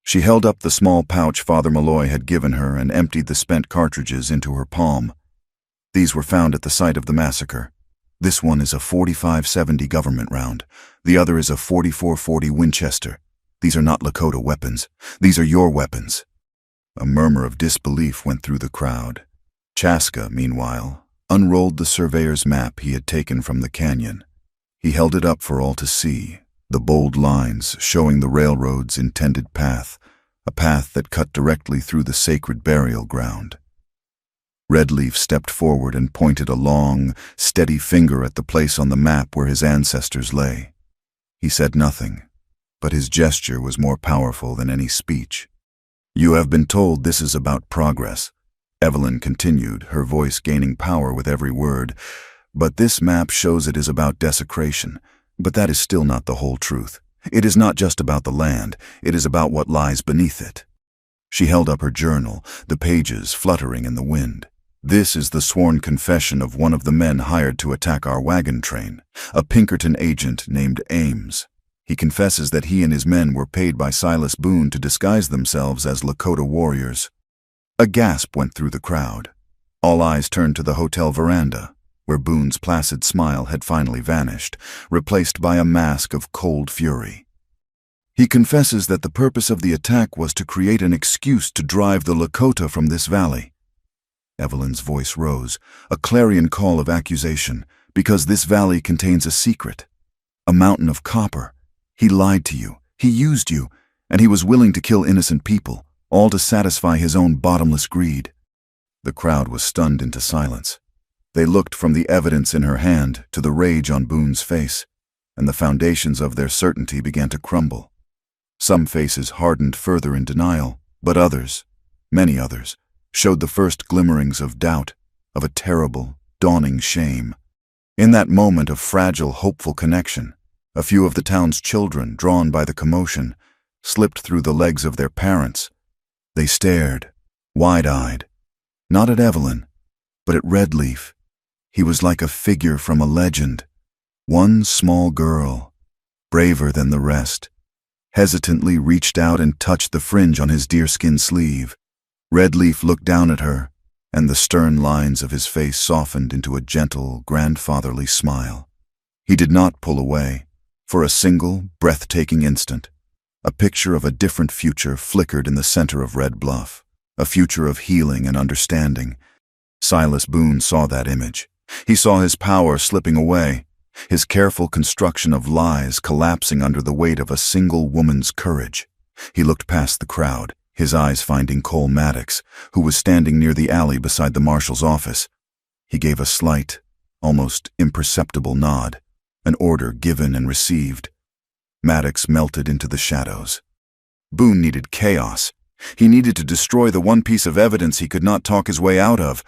She held up the small pouch Father Malloy had given her and emptied the spent cartridges into her palm. "These were found at the site of the massacre. This one is a 45-70 government round. The other is a 44-40 Winchester. These are not Lakota weapons. These are your weapons." A murmur of disbelief went through the crowd. Chaska, meanwhile, unrolled the surveyor's map he had taken from the canyon. He held it up for all to see, the bold lines showing the railroad's intended path, a path that cut directly through the sacred burial ground. Redleaf stepped forward and pointed a long, steady finger at the place on the map where his ancestors lay. He said nothing, but his gesture was more powerful than any speech. "You have been told this is about progress," Evelyn continued, her voice gaining power with every word. "But this map shows it is about desecration. But that is still not the whole truth. It is not just about the land, it is about what lies beneath it." She held up her journal, the pages fluttering in the wind. "This is the sworn confession of one of the men hired to attack our wagon train, a Pinkerton agent named Ames. He confesses that he and his men were paid by Silas Boone to disguise themselves as Lakota warriors." A gasp went through the crowd. All eyes turned to the hotel veranda, where Boone's placid smile had finally vanished, replaced by a mask of cold fury. "He confesses that the purpose of the attack was to create an excuse to drive the Lakota from this valley." Evelyn's voice rose, a clarion call of accusation, "because this valley contains a secret, a mountain of copper. He lied to you, he used you, and he was willing to kill innocent people, all to satisfy his own bottomless greed." The crowd was stunned into silence. They looked from the evidence in her hand to the rage on Boone's face, and the foundations of their certainty began to crumble. Some faces hardened further in denial, but others, many others, showed the first glimmerings of doubt, of a terrible, dawning shame. In that moment of fragile, hopeful connection, a few of the town's children, drawn by the commotion, slipped through the legs of their parents. They stared, wide-eyed, not at Evelyn, but at Redleaf. He was like a figure from a legend. One small girl, braver than the rest, hesitantly reached out and touched the fringe on his deerskin sleeve. Redleaf looked down at her, and the stern lines of his face softened into a gentle, grandfatherly smile. He did not pull away. For a single, breathtaking instant, a picture of a different future flickered in the center of Red Bluff. a future of healing and understanding. Silas Boone saw that image. He saw his power slipping away, his careful construction of lies collapsing under the weight of a single woman's courage. He looked past the crowd, his eyes finding Cole Maddox, who was standing near the alley beside the marshal's office. He gave a slight, almost imperceptible nod, an order given and received. Maddox melted into the shadows. Boone needed chaos. He needed to destroy the one piece of evidence he could not talk his way out of.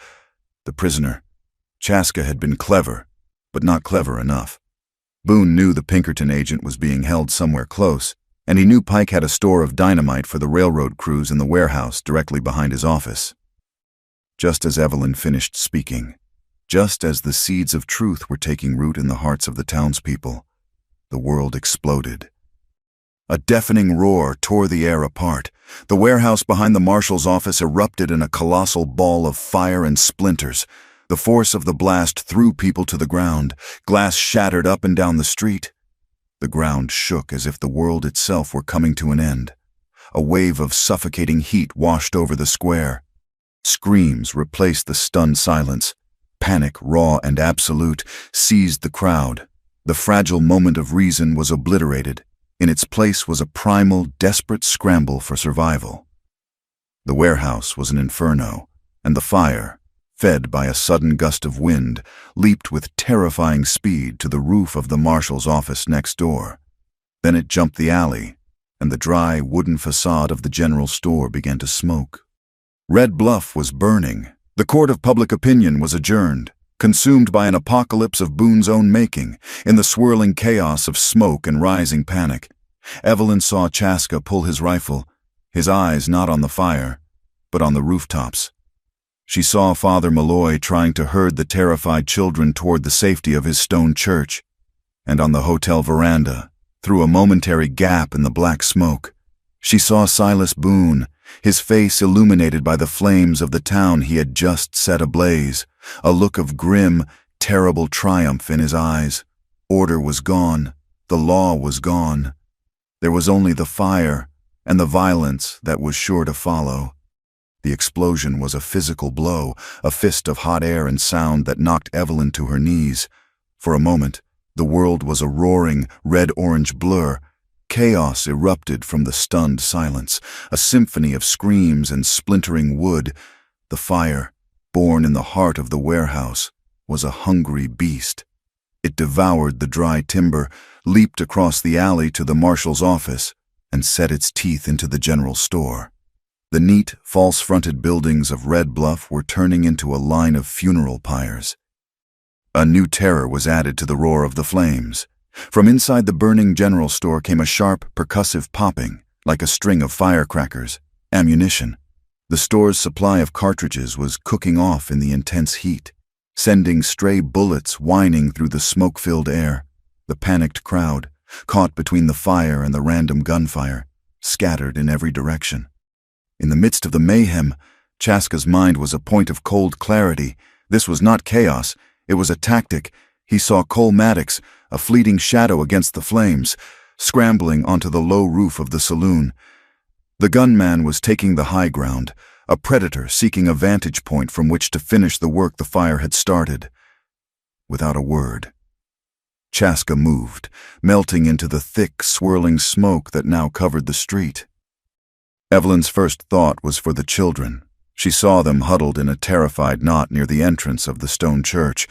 The prisoner. Chaska had been clever, but not clever enough. Boone knew the Pinkerton agent was being held somewhere close, and he knew Pike had a store of dynamite for the railroad crews in the warehouse directly behind his office. Just as Evelyn finished speaking, just as the seeds of truth were taking root in the hearts of the townspeople, the world exploded. A deafening roar tore the air apart. The warehouse behind the marshal's office erupted in a colossal ball of fire and splinters. The force of the blast threw people to the ground. Glass shattered up and down the street. The ground shook as if the world itself were coming to an end. A wave of suffocating heat washed over the square. Screams replaced the stunned silence. Panic, raw and absolute, seized the crowd. The fragile moment of reason was obliterated. In its place was a primal, desperate scramble for survival. The warehouse was an inferno, and the fire, fed by a sudden gust of wind, leaped with terrifying speed to the roof of the marshal's office next door. Then it jumped the alley, and the dry, wooden facade of the general store began to smoke. Red Bluff was burning. The court of public opinion was adjourned, consumed by an apocalypse of Boone's own making, in the swirling chaos of smoke and rising panic. Evelyn saw Chaska pull his rifle, his eyes not on the fire, but on the rooftops. She saw Father Malloy trying to herd the terrified children toward the safety of his stone church, and on the hotel veranda, through a momentary gap in the black smoke, she saw Silas Boone, his face illuminated by the flames of the town he had just set ablaze, a look of grim, terrible triumph in his eyes. Order was gone. The law was gone. There was only the fire and the violence that was sure to follow. The explosion was a physical blow, a fist of hot air and sound that knocked Evelyn to her knees. For a moment, the world was a roaring, red-orange blur. Chaos erupted from the stunned silence, a symphony of screams and splintering wood. The fire, born in the heart of the warehouse, was a hungry beast. It devoured the dry timber, leaped across the alley to the marshal's office, and set its teeth into the general store. The neat, false-fronted buildings of Red Bluff were turning into a line of funeral pyres. A new terror was added to the roar of the flames. From inside the burning general store came a sharp, percussive popping, like a string of firecrackers, ammunition. The store's supply of cartridges was cooking off in the intense heat, sending stray bullets whining through the smoke-filled air. The panicked crowd, caught between the fire and the random gunfire, scattered in every direction. In the midst of the mayhem, Chaska's mind was a point of cold clarity. This was not chaos, it was a tactic. He saw Cole Maddox, a fleeting shadow against the flames, scrambling onto the low roof of the saloon. The gunman was taking the high ground, a predator seeking a vantage point from which to finish the work the fire had started. Without a word, Chaska moved, melting into the thick, swirling smoke that now covered the street. Evelyn's first thought was for the children. She saw them huddled in a terrified knot near the entrance of the stone church,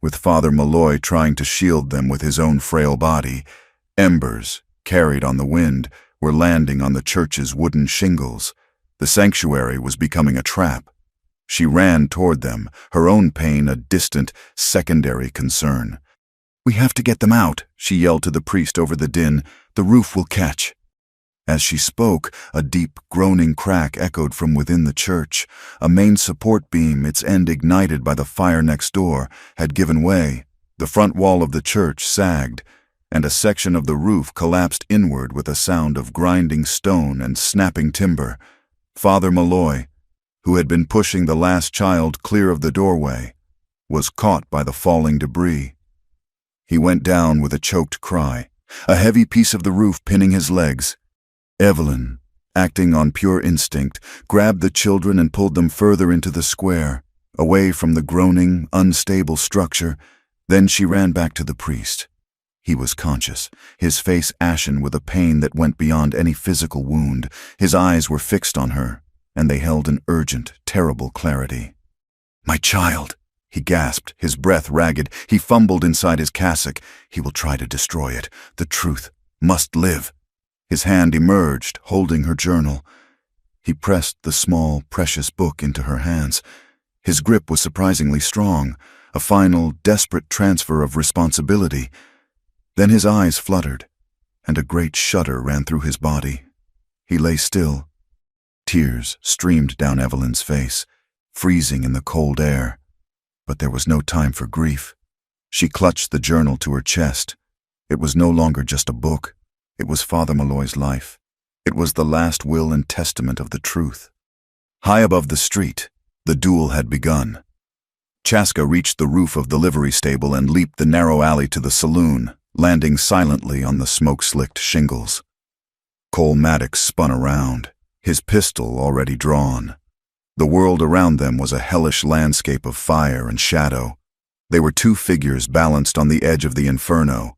with Father Malloy trying to shield them with his own frail body. Embers, carried on the wind, were landing on the church's wooden shingles. The sanctuary was becoming a trap. She ran toward them, her own pain a distant, secondary concern. "We have to get them out," she yelled to the priest over the din. "The roof will catch." As she spoke, a deep, groaning crack echoed from within the church. A main support beam, its end ignited by the fire next door, had given way. The front wall of the church sagged, and a section of the roof collapsed inward with a sound of grinding stone and snapping timber. Father Malloy, who had been pushing the last child clear of the doorway, was caught by the falling debris. He went down with a choked cry, a heavy piece of the roof pinning his legs. Evelyn, acting on pure instinct, grabbed the children and pulled them further into the square, away from the groaning, unstable structure. Then she ran back to the priest. He was conscious, his face ashen with a pain that went beyond any physical wound. His eyes were fixed on her, and they held an urgent, terrible clarity. "My child," he gasped, his breath ragged. He fumbled inside his cassock. He will try to destroy it. The truth must live. His hand emerged, holding her journal. He pressed the small, precious book into her hands. His grip was surprisingly strong, a final, desperate transfer of responsibility. Then his eyes fluttered, and a great shudder ran through his body. He lay still. Tears streamed down Evelyn's face, freezing in the cold air. But there was no time for grief. She clutched the journal to her chest. It was no longer just a book. It was Father Malloy's life. It was the last will and testament of the truth. High above the street, the duel had begun. Chaska reached the roof of the livery stable and leaped the narrow alley to the saloon, landing silently on the smoke-slicked shingles. Cole Maddox spun around, his pistol already drawn. The world around them was a hellish landscape of fire and shadow. They were two figures balanced on the edge of the inferno.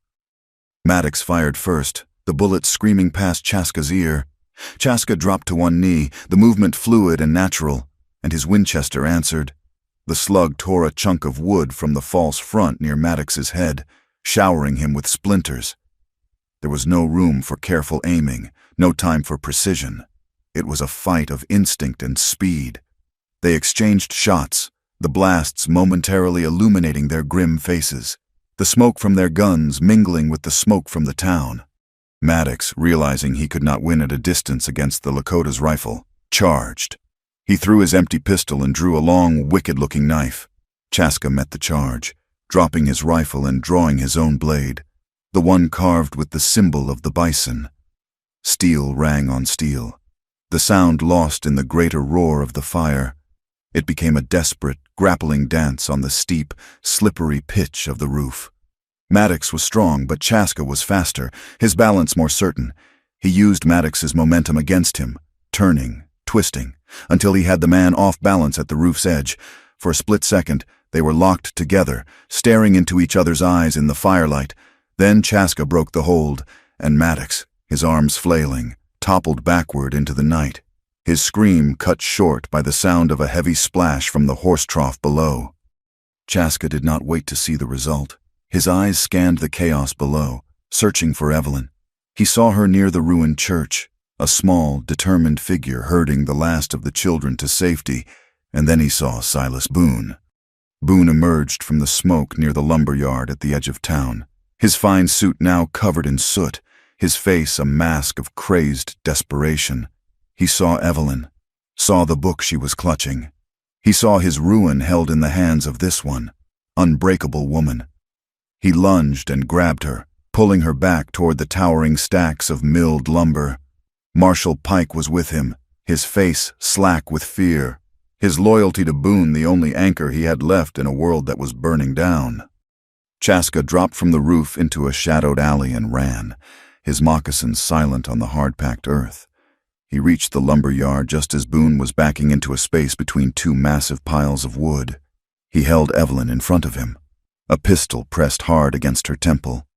Maddox fired first, the bullet screaming past Chaska's ear. Chaska dropped to one knee, the movement fluid and natural, and his Winchester answered. The slug tore a chunk of wood from the false front near Maddox's head, showering him with splinters. There was no room for careful aiming, no time for precision. It was a fight of instinct and speed. They exchanged shots, the blasts momentarily illuminating their grim faces, the smoke from their guns mingling with the smoke from the town. Maddox, realizing he could not win at a distance against the Lakota's rifle, charged. He threw his empty pistol and drew a long, wicked-looking knife. Chaska met the charge, dropping his rifle and drawing his own blade, the one carved with the symbol of the bison. Steel rang on steel, the sound lost in the greater roar of the fire. It became a desperate, grappling dance on the steep, slippery pitch of the roof. Maddox was strong, but Chaska was faster, his balance more certain. He used Maddox's momentum against him, turning, twisting, until he had the man off balance at the roof's edge. For a split second, they were locked together, staring into each other's eyes in the firelight. Then Chaska broke the hold, and Maddox, his arms flailing, toppled backward into the night, his scream cut short by the sound of a heavy splash from the horse trough below. Chaska did not wait to see the result. His eyes scanned the chaos below, searching for Evelyn. He saw her near the ruined church, a small, determined figure herding the last of the children to safety, and then he saw Silas Boone. Boone emerged from the smoke near the lumber yard at the edge of town, his fine suit now covered in soot, his face a mask of crazed desperation. He saw Evelyn, saw the book she was clutching. He saw his ruin held in the hands of this one, unbreakable woman. He lunged and grabbed her, pulling her back toward the towering stacks of milled lumber. Marshal Pike was with him, his face slack with fear, his loyalty to Boone the only anchor he had left in a world that was burning down. Chaska dropped from the roof into a shadowed alley and ran, his moccasins silent on the hard-packed earth. He reached the lumber yard just as Boone was backing into a space between two massive piles of wood. He held Evelyn in front of him, a pistol pressed hard against her temple.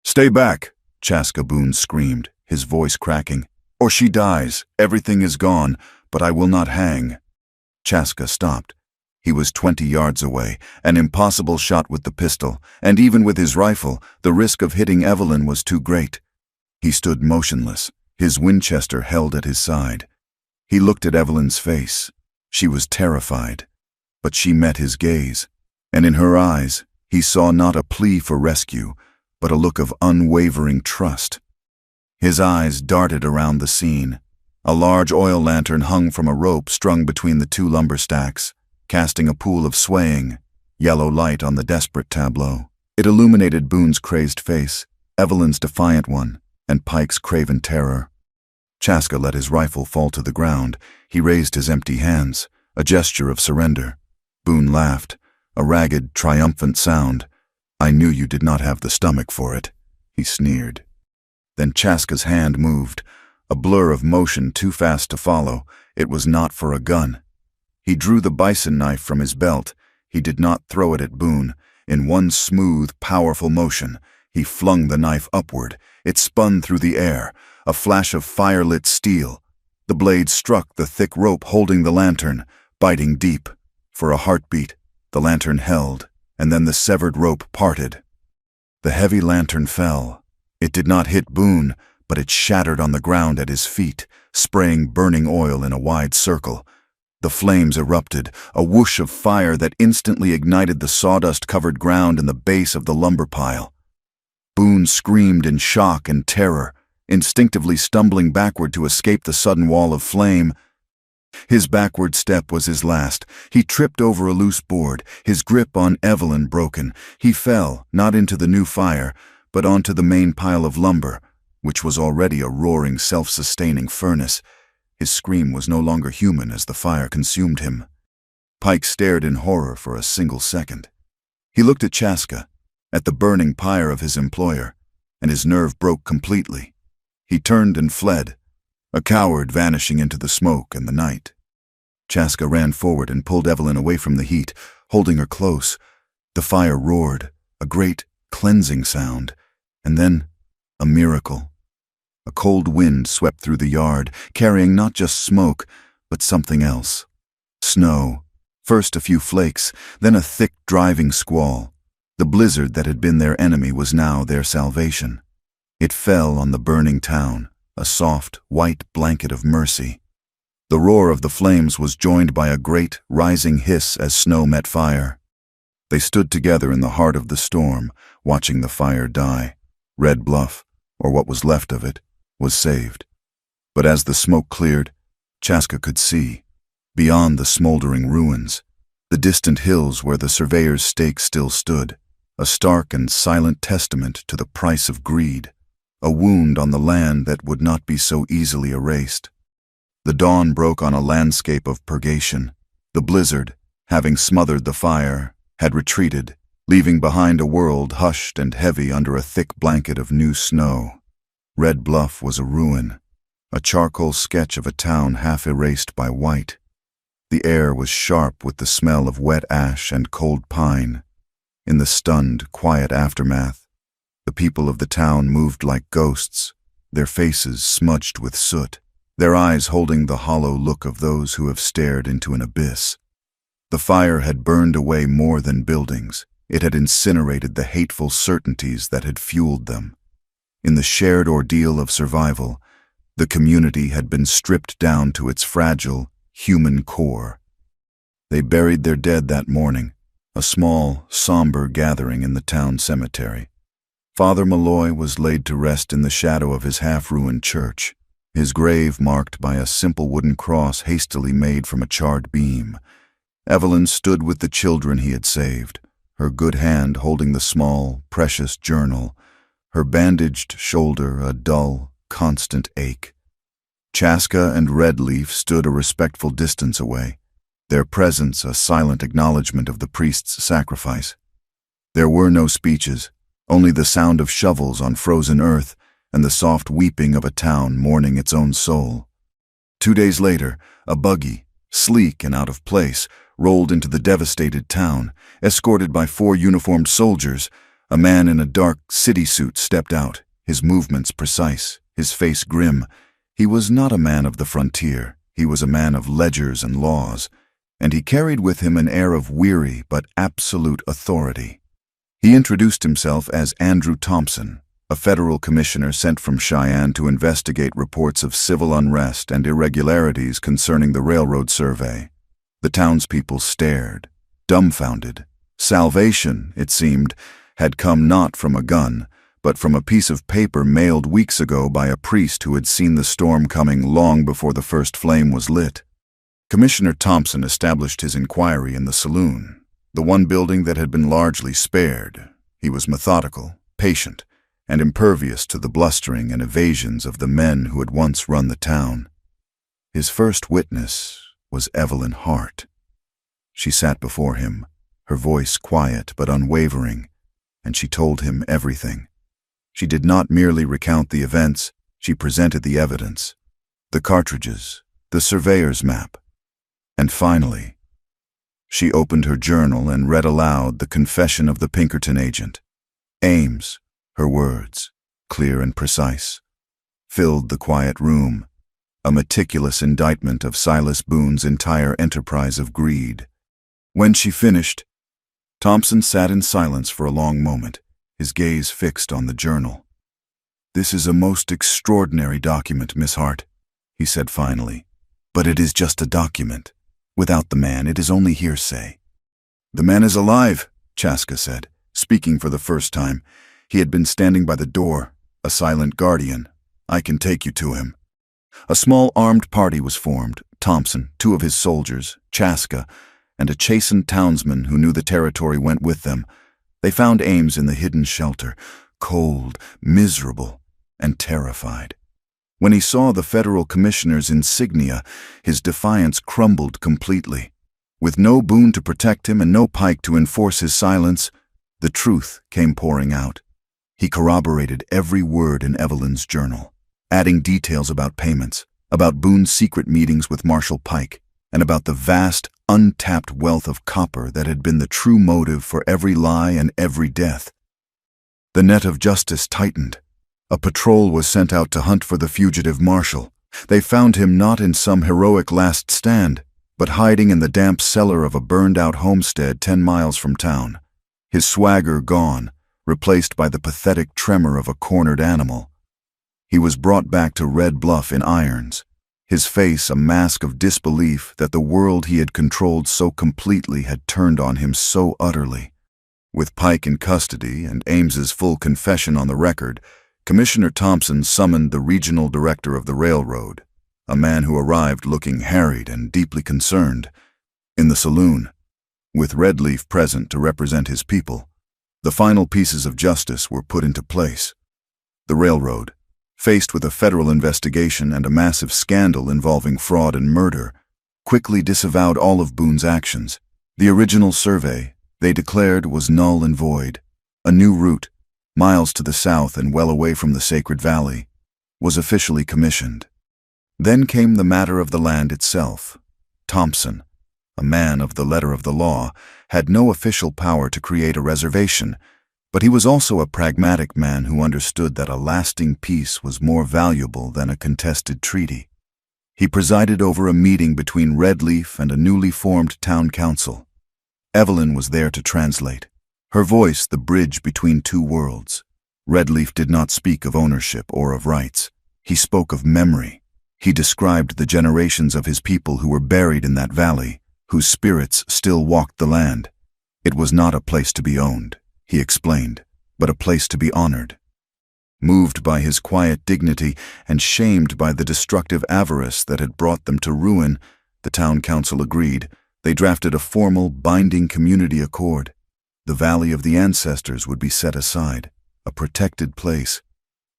"Stay back," Chaska Boone screamed, his voice cracking. "Or she dies. Everything is gone, but I will not hang." Chaska stopped. He was 20 yards away, an impossible shot with the pistol, and even with his rifle, the risk of hitting Evelyn was too great. He stood motionless, his Winchester held at his side. He looked at Evelyn's face. She was terrified, but she met his gaze, and in her eyes he saw not a plea for rescue, but a look of unwavering trust. His eyes darted around the scene. A large oil lantern hung from a rope strung between the two lumber stacks, casting a pool of swaying, yellow light on the desperate tableau. It illuminated Boone's crazed face, Evelyn's defiant one, and Pike's craven terror. Chaska let his rifle fall to the ground. He raised his empty hands, a gesture of surrender. Boone laughed, a ragged, triumphant sound. "I knew you did not have the stomach for it," he sneered. Then Chaska's hand moved. a blur of motion too fast to follow. It was not for a gun. He drew the bison knife from his belt. He did not throw it at Boone. In one smooth, powerful motion, he flung the knife upward. It spun through the air, a flash of fire-lit steel. The blade struck the thick rope holding the lantern, biting deep. For a heartbeat, the lantern held, and then the severed rope parted. The heavy lantern fell. It did not hit Boone, but it shattered on the ground at his feet, spraying burning oil in a wide circle. The flames erupted, a whoosh of fire that instantly ignited the sawdust-covered ground in the base of the lumber pile. Boone screamed in shock and terror, instinctively stumbling backward to escape the sudden wall of flame. His backward step was his last. He tripped over a loose board, his grip on Evelyn broken. He fell, not into the new fire, but onto the main pile of lumber, which was already a roaring, self-sustaining furnace. His scream was no longer human as the fire consumed him. Pike stared in horror for a single second. He looked at Chaska, at the burning pyre of his employer, and his nerve broke completely. He turned and fled, a coward vanishing into the smoke and the night. Chaska ran forward and pulled Evelyn away from the heat, holding her close. The fire roared, a great, cleansing sound, and then a miracle. A cold wind swept through the yard, carrying not just smoke, but something else. Snow. First a few flakes, then a thick, driving squall. The blizzard that had been their enemy was now their salvation. It fell on the burning town, a soft, white blanket of mercy. The roar of the flames was joined by a great, rising hiss as snow met fire. They stood together in the heart of the storm, watching the fire die. Red Bluff, or what was left of it, was saved. But as the smoke cleared, Chaska could see, beyond the smoldering ruins, the distant hills where the surveyor's stake still stood, a stark and silent testament to the price of greed, a wound on the land that would not be so easily erased. The dawn broke on a landscape of purgation. The blizzard, having smothered the fire, had retreated, leaving behind a world hushed and heavy under a thick blanket of new snow. Red Bluff was a ruin, a charcoal sketch of a town half erased by white. The air was sharp with the smell of wet ash and cold pine. In the stunned, quiet aftermath, the people of the town moved like ghosts, their faces smudged with soot, their eyes holding the hollow look of those who have stared into an abyss. The fire had burned away more than buildings. It had incinerated the hateful certainties that had fueled them. In the shared ordeal of survival, the community had been stripped down to its fragile, human core. They buried their dead that morning, a small, somber gathering in the town cemetery. Father Malloy was laid to rest in the shadow of his half-ruined church, his grave marked by a simple wooden cross hastily made from a charred beam. Evelyn stood with the children he had saved, her good hand holding the small, precious journal, her bandaged shoulder a dull, constant ache. Chaska and Redleaf stood a respectful distance away, their presence a silent acknowledgement of the priest's sacrifice. There were no speeches, only the sound of shovels on frozen earth and the soft weeping of a town mourning its own soul. 2 days later, a buggy, sleek and out of place, rolled into the devastated town, escorted by 4 uniformed soldiers. A man in a dark city suit stepped out, his movements precise, his face grim. He was not a man of the frontier. He was a man of ledgers and laws, and he carried with him an air of weary but absolute authority. He introduced himself as Andrew Thompson, a federal commissioner sent from Cheyenne to investigate reports of civil unrest and irregularities concerning the railroad survey. The townspeople stared, dumbfounded. Salvation, it seemed, had come not from a gun, but from a piece of paper mailed weeks ago by a priest who had seen the storm coming long before the first flame was lit. Commissioner Thompson established his inquiry in the saloon, the one building that had been largely spared. He was methodical, patient, and impervious to the blustering and evasions of the men who had once run the town. His first witness was Evelyn Hart. She sat before him, her voice quiet but unwavering, and she told him everything. She did not merely recount the events, she presented the evidence, the cartridges, the surveyor's map. And finally, she opened her journal and read aloud the confession of the Pinkerton agent. Ames, her words, clear and precise, filled the quiet room, a meticulous indictment of Silas Boone's entire enterprise of greed. When she finished, Thompson sat in silence for a long moment, his gaze fixed on the journal. "This is a most extraordinary document, Miss Hart," he said finally. "But it is just a document. Without the man, it is only hearsay." "The man is alive," Chaska said, speaking for the first time. He had been standing by the door, a silent guardian. "I can take you to him." A small armed party was formed: Thompson, 2 of his soldiers, Chaska, and a chastened townsman who knew the territory went with them. They found Ames in the hidden shelter, cold, miserable, and terrified. When he saw the federal commissioner's insignia, his defiance crumbled completely. With no Boone to protect him and no Pike to enforce his silence, the truth came pouring out. He corroborated every word in Evelyn's journal, adding details about payments, about Boone's secret meetings with Marshal Pike, and about the vast, untapped wealth of copper that had been the true motive for every lie and every death. The net of justice tightened. A patrol was sent out to hunt for the fugitive marshal. They found him not in some heroic last stand, but hiding in the damp cellar of a burned-out homestead 10 miles from town. His swagger gone, replaced by the pathetic tremor of a cornered animal. He was brought back to Red Bluff in irons, his face a mask of disbelief that the world he had controlled so completely had turned on him so utterly. With Pike in custody and Ames's full confession on the record, Commissioner Thompson summoned the regional director of the railroad, a man who arrived looking harried and deeply concerned. In the saloon, with Redleaf present to represent his people, the final pieces of justice were put into place. The railroad, faced with a federal investigation and a massive scandal involving fraud and murder, quickly disavowed all of Boone's actions. The original survey, they declared, was null and void. A new route, miles to the south and well away from the Sacred Valley, was officially commissioned. Then came the matter of the land itself. Thompson, a man of the letter of the law, had no official power to create a reservation, but he was also a pragmatic man who understood that a lasting peace was more valuable than a contested treaty. He presided over a meeting between Redleaf and a newly formed town council. Evelyn was there to translate, her voice the bridge between two worlds. Redleaf did not speak of ownership or of rights. He spoke of memory. He described the generations of his people who were buried in that valley, whose spirits still walked the land. It was not a place to be owned, he explained, but a place to be honored. Moved by his quiet dignity and shamed by the destructive avarice that had brought them to ruin, the town council agreed. They drafted a formal, binding community accord. The Valley of the Ancestors would be set aside, a protected place,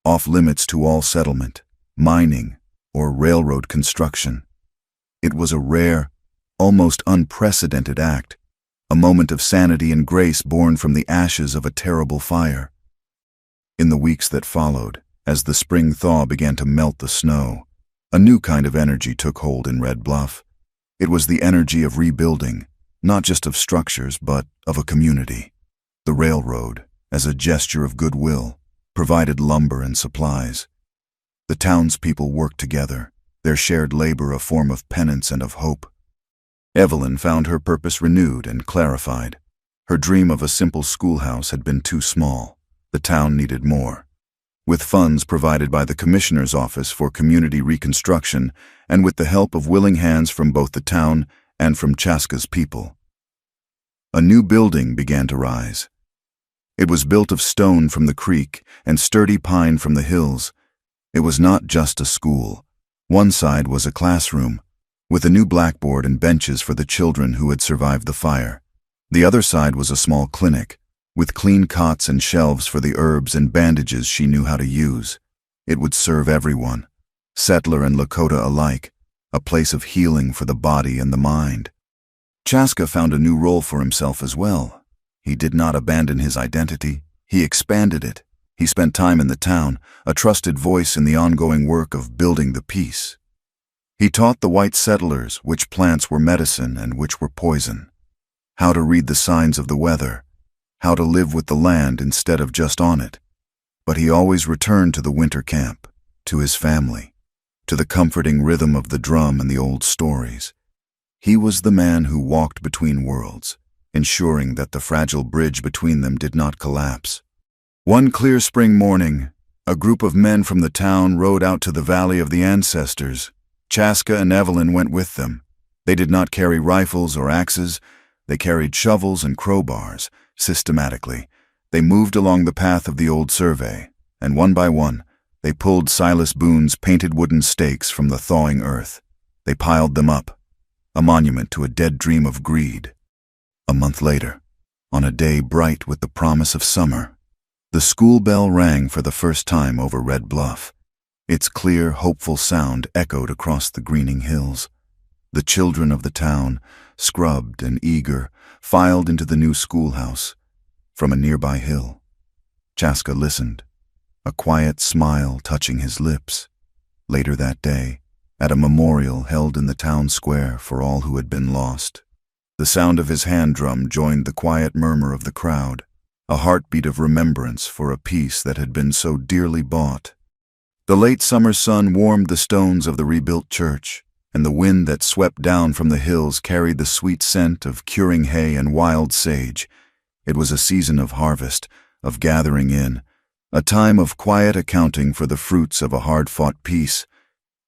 off limits to all settlement, mining, or railroad construction. It was a rare, almost unprecedented act, a moment of sanity and grace born from the ashes of a terrible fire. In the weeks that followed, as the spring thaw began to melt the snow, a new kind of energy took hold in Red Bluff. It was the energy of rebuilding, not just of structures, but of a community. The railroad, as a gesture of goodwill, provided lumber and supplies. The townspeople worked together, their shared labor a form of penance and of hope. Evelyn found her purpose renewed and clarified. Her dream of a simple schoolhouse had been too small. The town needed more. With funds provided by the Commissioner's Office for Community Reconstruction, and with the help of willing hands from both the town and from Chaska's people, a new building began to rise. It was built of stone from the creek and sturdy pine from the hills. It was not just a school. One side was a classroom, with a new blackboard and benches for the children who had survived the fire. The other side was a small clinic, with clean cots and shelves for the herbs and bandages she knew how to use. It would serve everyone, settler and Lakota alike, a place of healing for the body and the mind. Chaska found a new role for himself as well. He did not abandon his identity, he expanded it. He spent time in the town, a trusted voice in the ongoing work of building the peace. He taught the white settlers which plants were medicine and which were poison, how to read the signs of the weather, how to live with the land instead of just on it. But he always returned to the winter camp, to his family, to the comforting rhythm of the drum and the old stories. He was the man who walked between worlds, ensuring that the fragile bridge between them did not collapse. One clear spring morning, a group of men from the town rode out to the Valley of the Ancestors. Chaska and Evelyn went with them. They did not carry rifles or axes. They carried shovels and crowbars. Systematically, they moved along the path of the old survey, and one by one, they pulled Silas Boone's painted wooden stakes from the thawing earth. They piled them up, a monument to a dead dream of greed. A month later, on a day bright with the promise of summer, the school bell rang for the first time over Red Bluff. Its clear, hopeful sound echoed across the greening hills. The children of the town, scrubbed and eager, filed into the new schoolhouse from a nearby hill. Chaska listened, a quiet smile touching his lips. Later that day, at a memorial held in the town square for all who had been lost, the sound of his hand drum joined the quiet murmur of the crowd, a heartbeat of remembrance for a peace that had been so dearly bought. The late summer sun warmed the stones of the rebuilt church, and the wind that swept down from the hills carried the sweet scent of curing hay and wild sage. It was a season of harvest, of gathering in, a time of quiet accounting for the fruits of a hard-fought peace.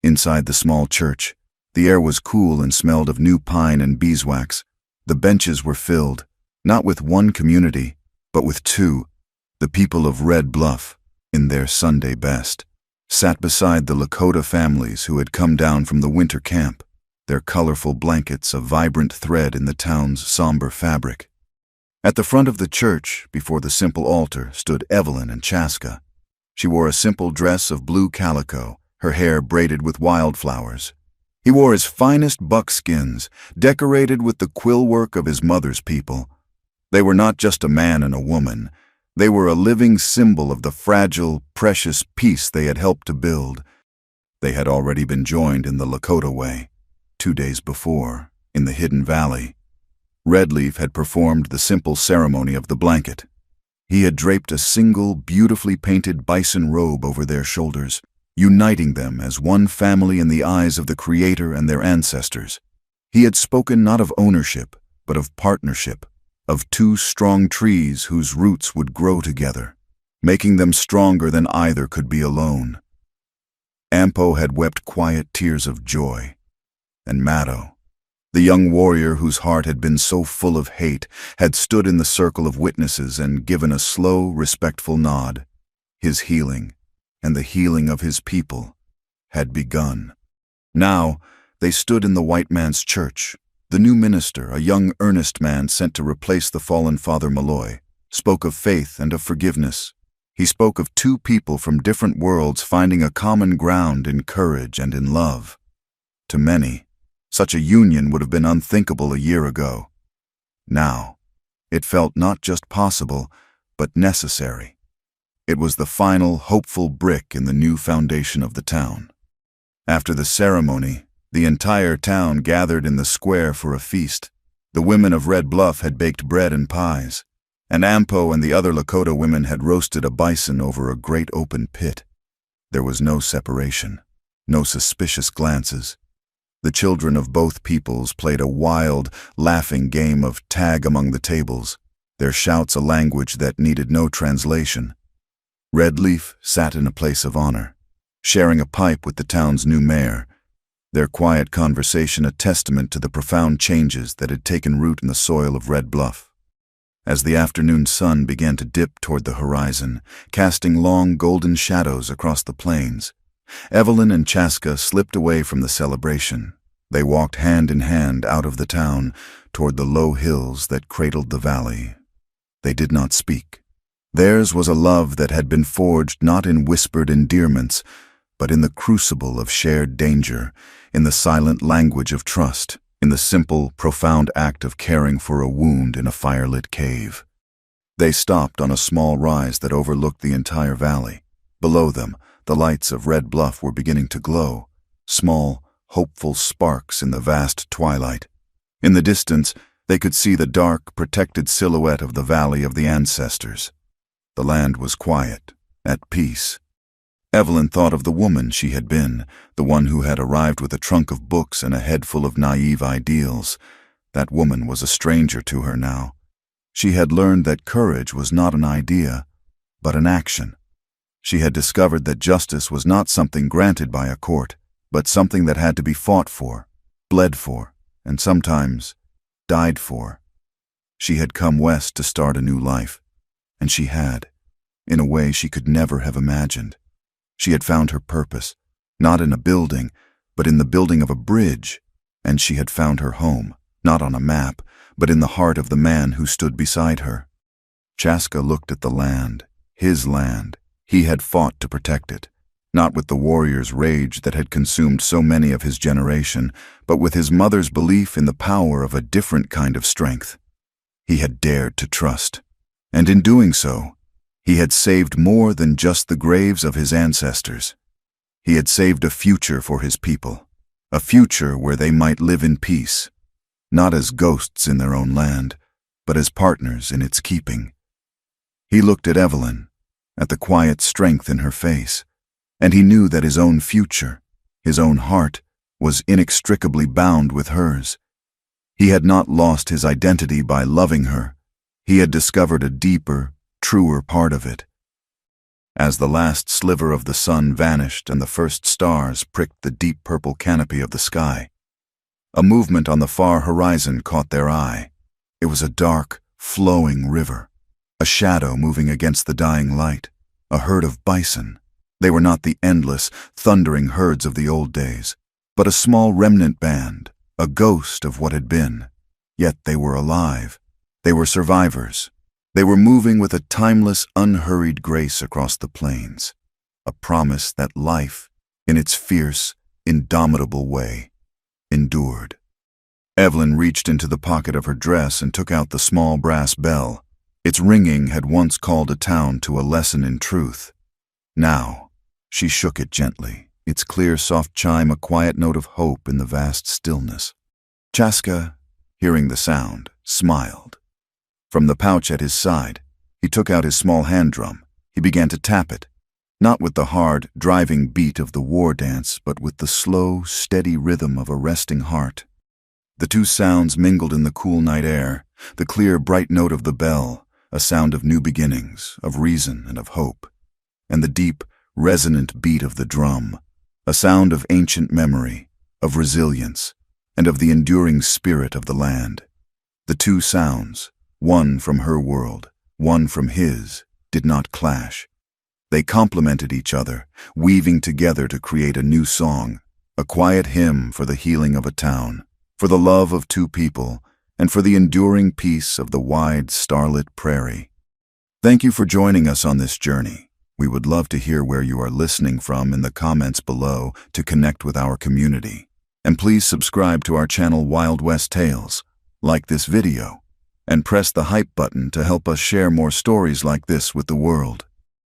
Inside the small church, the air was cool and smelled of new pine and beeswax. The benches were filled, not with one community, but with two. The people of Red Bluff, in their Sunday best, sat beside the Lakota families who had come down from the winter camp, their colorful blankets a vibrant thread in the town's somber fabric. At the front of the church, before the simple altar, stood Evelyn and Chaska. She wore a simple dress of blue calico, her hair braided with wildflowers. He wore his finest buckskins, decorated with the quill work of his mother's people. They were not just a man and a woman. They were a living symbol of the fragile, precious peace they had helped to build. They had already been joined in the Lakota way, 2 days before, in the hidden valley. Redleaf had performed the simple ceremony of the blanket. He had draped a single, beautifully painted bison robe over their shoulders, uniting them as one family in the eyes of the Creator and their ancestors. He had spoken not of ownership, but of partnership, of two strong trees whose roots would grow together, making them stronger than either could be alone. Ampo had wept quiet tears of joy, and Maddo, the young warrior whose heart had been so full of hate, had stood in the circle of witnesses and given a slow, respectful nod. His healing, and the healing of his people, had begun. Now, they stood in the white man's church. The new minister, a young, earnest man sent to replace the fallen Father Malloy, spoke of faith and of forgiveness. He spoke of two people from different worlds finding a common ground in courage and in love. To many, such a union would have been unthinkable a year ago. Now, it felt not just possible, but necessary. It was the final, hopeful brick in the new foundation of the town. After the ceremony, the entire town gathered in the square for a feast. The women of Red Bluff had baked bread and pies, and Ampo and the other Lakota women had roasted a bison over a great open pit. There was no separation, no suspicious glances. The children of both peoples played a wild, laughing game of tag among the tables, their shouts a language that needed no translation. Redleaf sat in a place of honor, sharing a pipe with the town's new mayor, their quiet conversation a testament to the profound changes that had taken root in the soil of Red Bluff. As the afternoon sun began to dip toward the horizon, casting long golden shadows across the plains, Evelyn and Chaska slipped away from the celebration. They walked hand in hand out of the town toward the low hills that cradled the valley. They did not speak. Theirs was a love that had been forged not in whispered endearments, but in the crucible of shared danger, in the silent language of trust, in the simple, profound act of caring for a wound in a firelit cave. They stopped on a small rise that overlooked the entire valley. Below them, the lights of Red Bluff were beginning to glow, small, hopeful sparks in the vast twilight. In the distance, they could see the dark, protected silhouette of the Valley of the Ancestors. The land was quiet, at peace. Evelyn thought of the woman she had been, the one who had arrived with a trunk of books and a head full of naive ideals. That woman was a stranger to her now. She had learned that courage was not an idea, but an action. She had discovered that justice was not something granted by a court, but something that had to be fought for, bled for, and sometimes died for. She had come west to start a new life, and she had, in a way she could never have imagined. She had found her purpose, not in a building, but in the building of a bridge, and she had found her home, not on a map, but in the heart of the man who stood beside her. Chaska looked at the land, his land. He had fought to protect it, not with the warrior's rage that had consumed so many of his generation, but with his mother's belief in the power of a different kind of strength. He had dared to trust, and in doing so, he had saved more than just the graves of his ancestors. He had saved a future for his people, a future where they might live in peace, not as ghosts in their own land, but as partners in its keeping. He looked at Evelyn, at the quiet strength in her face, and he knew that his own future, his own heart, was inextricably bound with hers. He had not lost his identity by loving her. He had discovered a deeper, truer part of it. As the last sliver of the sun vanished and the first stars pricked the deep purple canopy of the sky, a movement on the far horizon caught their eye. It was a dark, flowing river, a shadow moving against the dying light, a herd of bison. They were not the endless, thundering herds of the old days, but a small remnant band, a ghost of what had been. Yet they were alive. They were survivors. They were moving with a timeless, unhurried grace across the plains, a promise that life, in its fierce, indomitable way, endured. Evelyn reached into the pocket of her dress and took out the small brass bell. Its ringing had once called a town to a lesson in truth. Now, she shook it gently, its clear, soft chime a quiet note of hope in the vast stillness. Chaska, hearing the sound, smiled. From the pouch at his side, he took out his small hand drum. He began to tap it, not with the hard, driving beat of the war dance, but with the slow, steady rhythm of a resting heart. The two sounds mingled in the cool night air, the clear, bright note of the bell, a sound of new beginnings, of reason and of hope, and the deep, resonant beat of the drum, a sound of ancient memory, of resilience, and of the enduring spirit of the land. The two sounds, one from her world, one from his, did not clash. They complemented each other, weaving together to create a new song, a quiet hymn for the healing of a town, for the love of two people, and for the enduring peace of the wide, starlit prairie. Thank you for joining us on this journey. We would love to hear where you are listening from in the comments below to connect with our community. And please subscribe to our channel Wild West Tales, like this video, and press the hype button to help us share more stories like this with the world.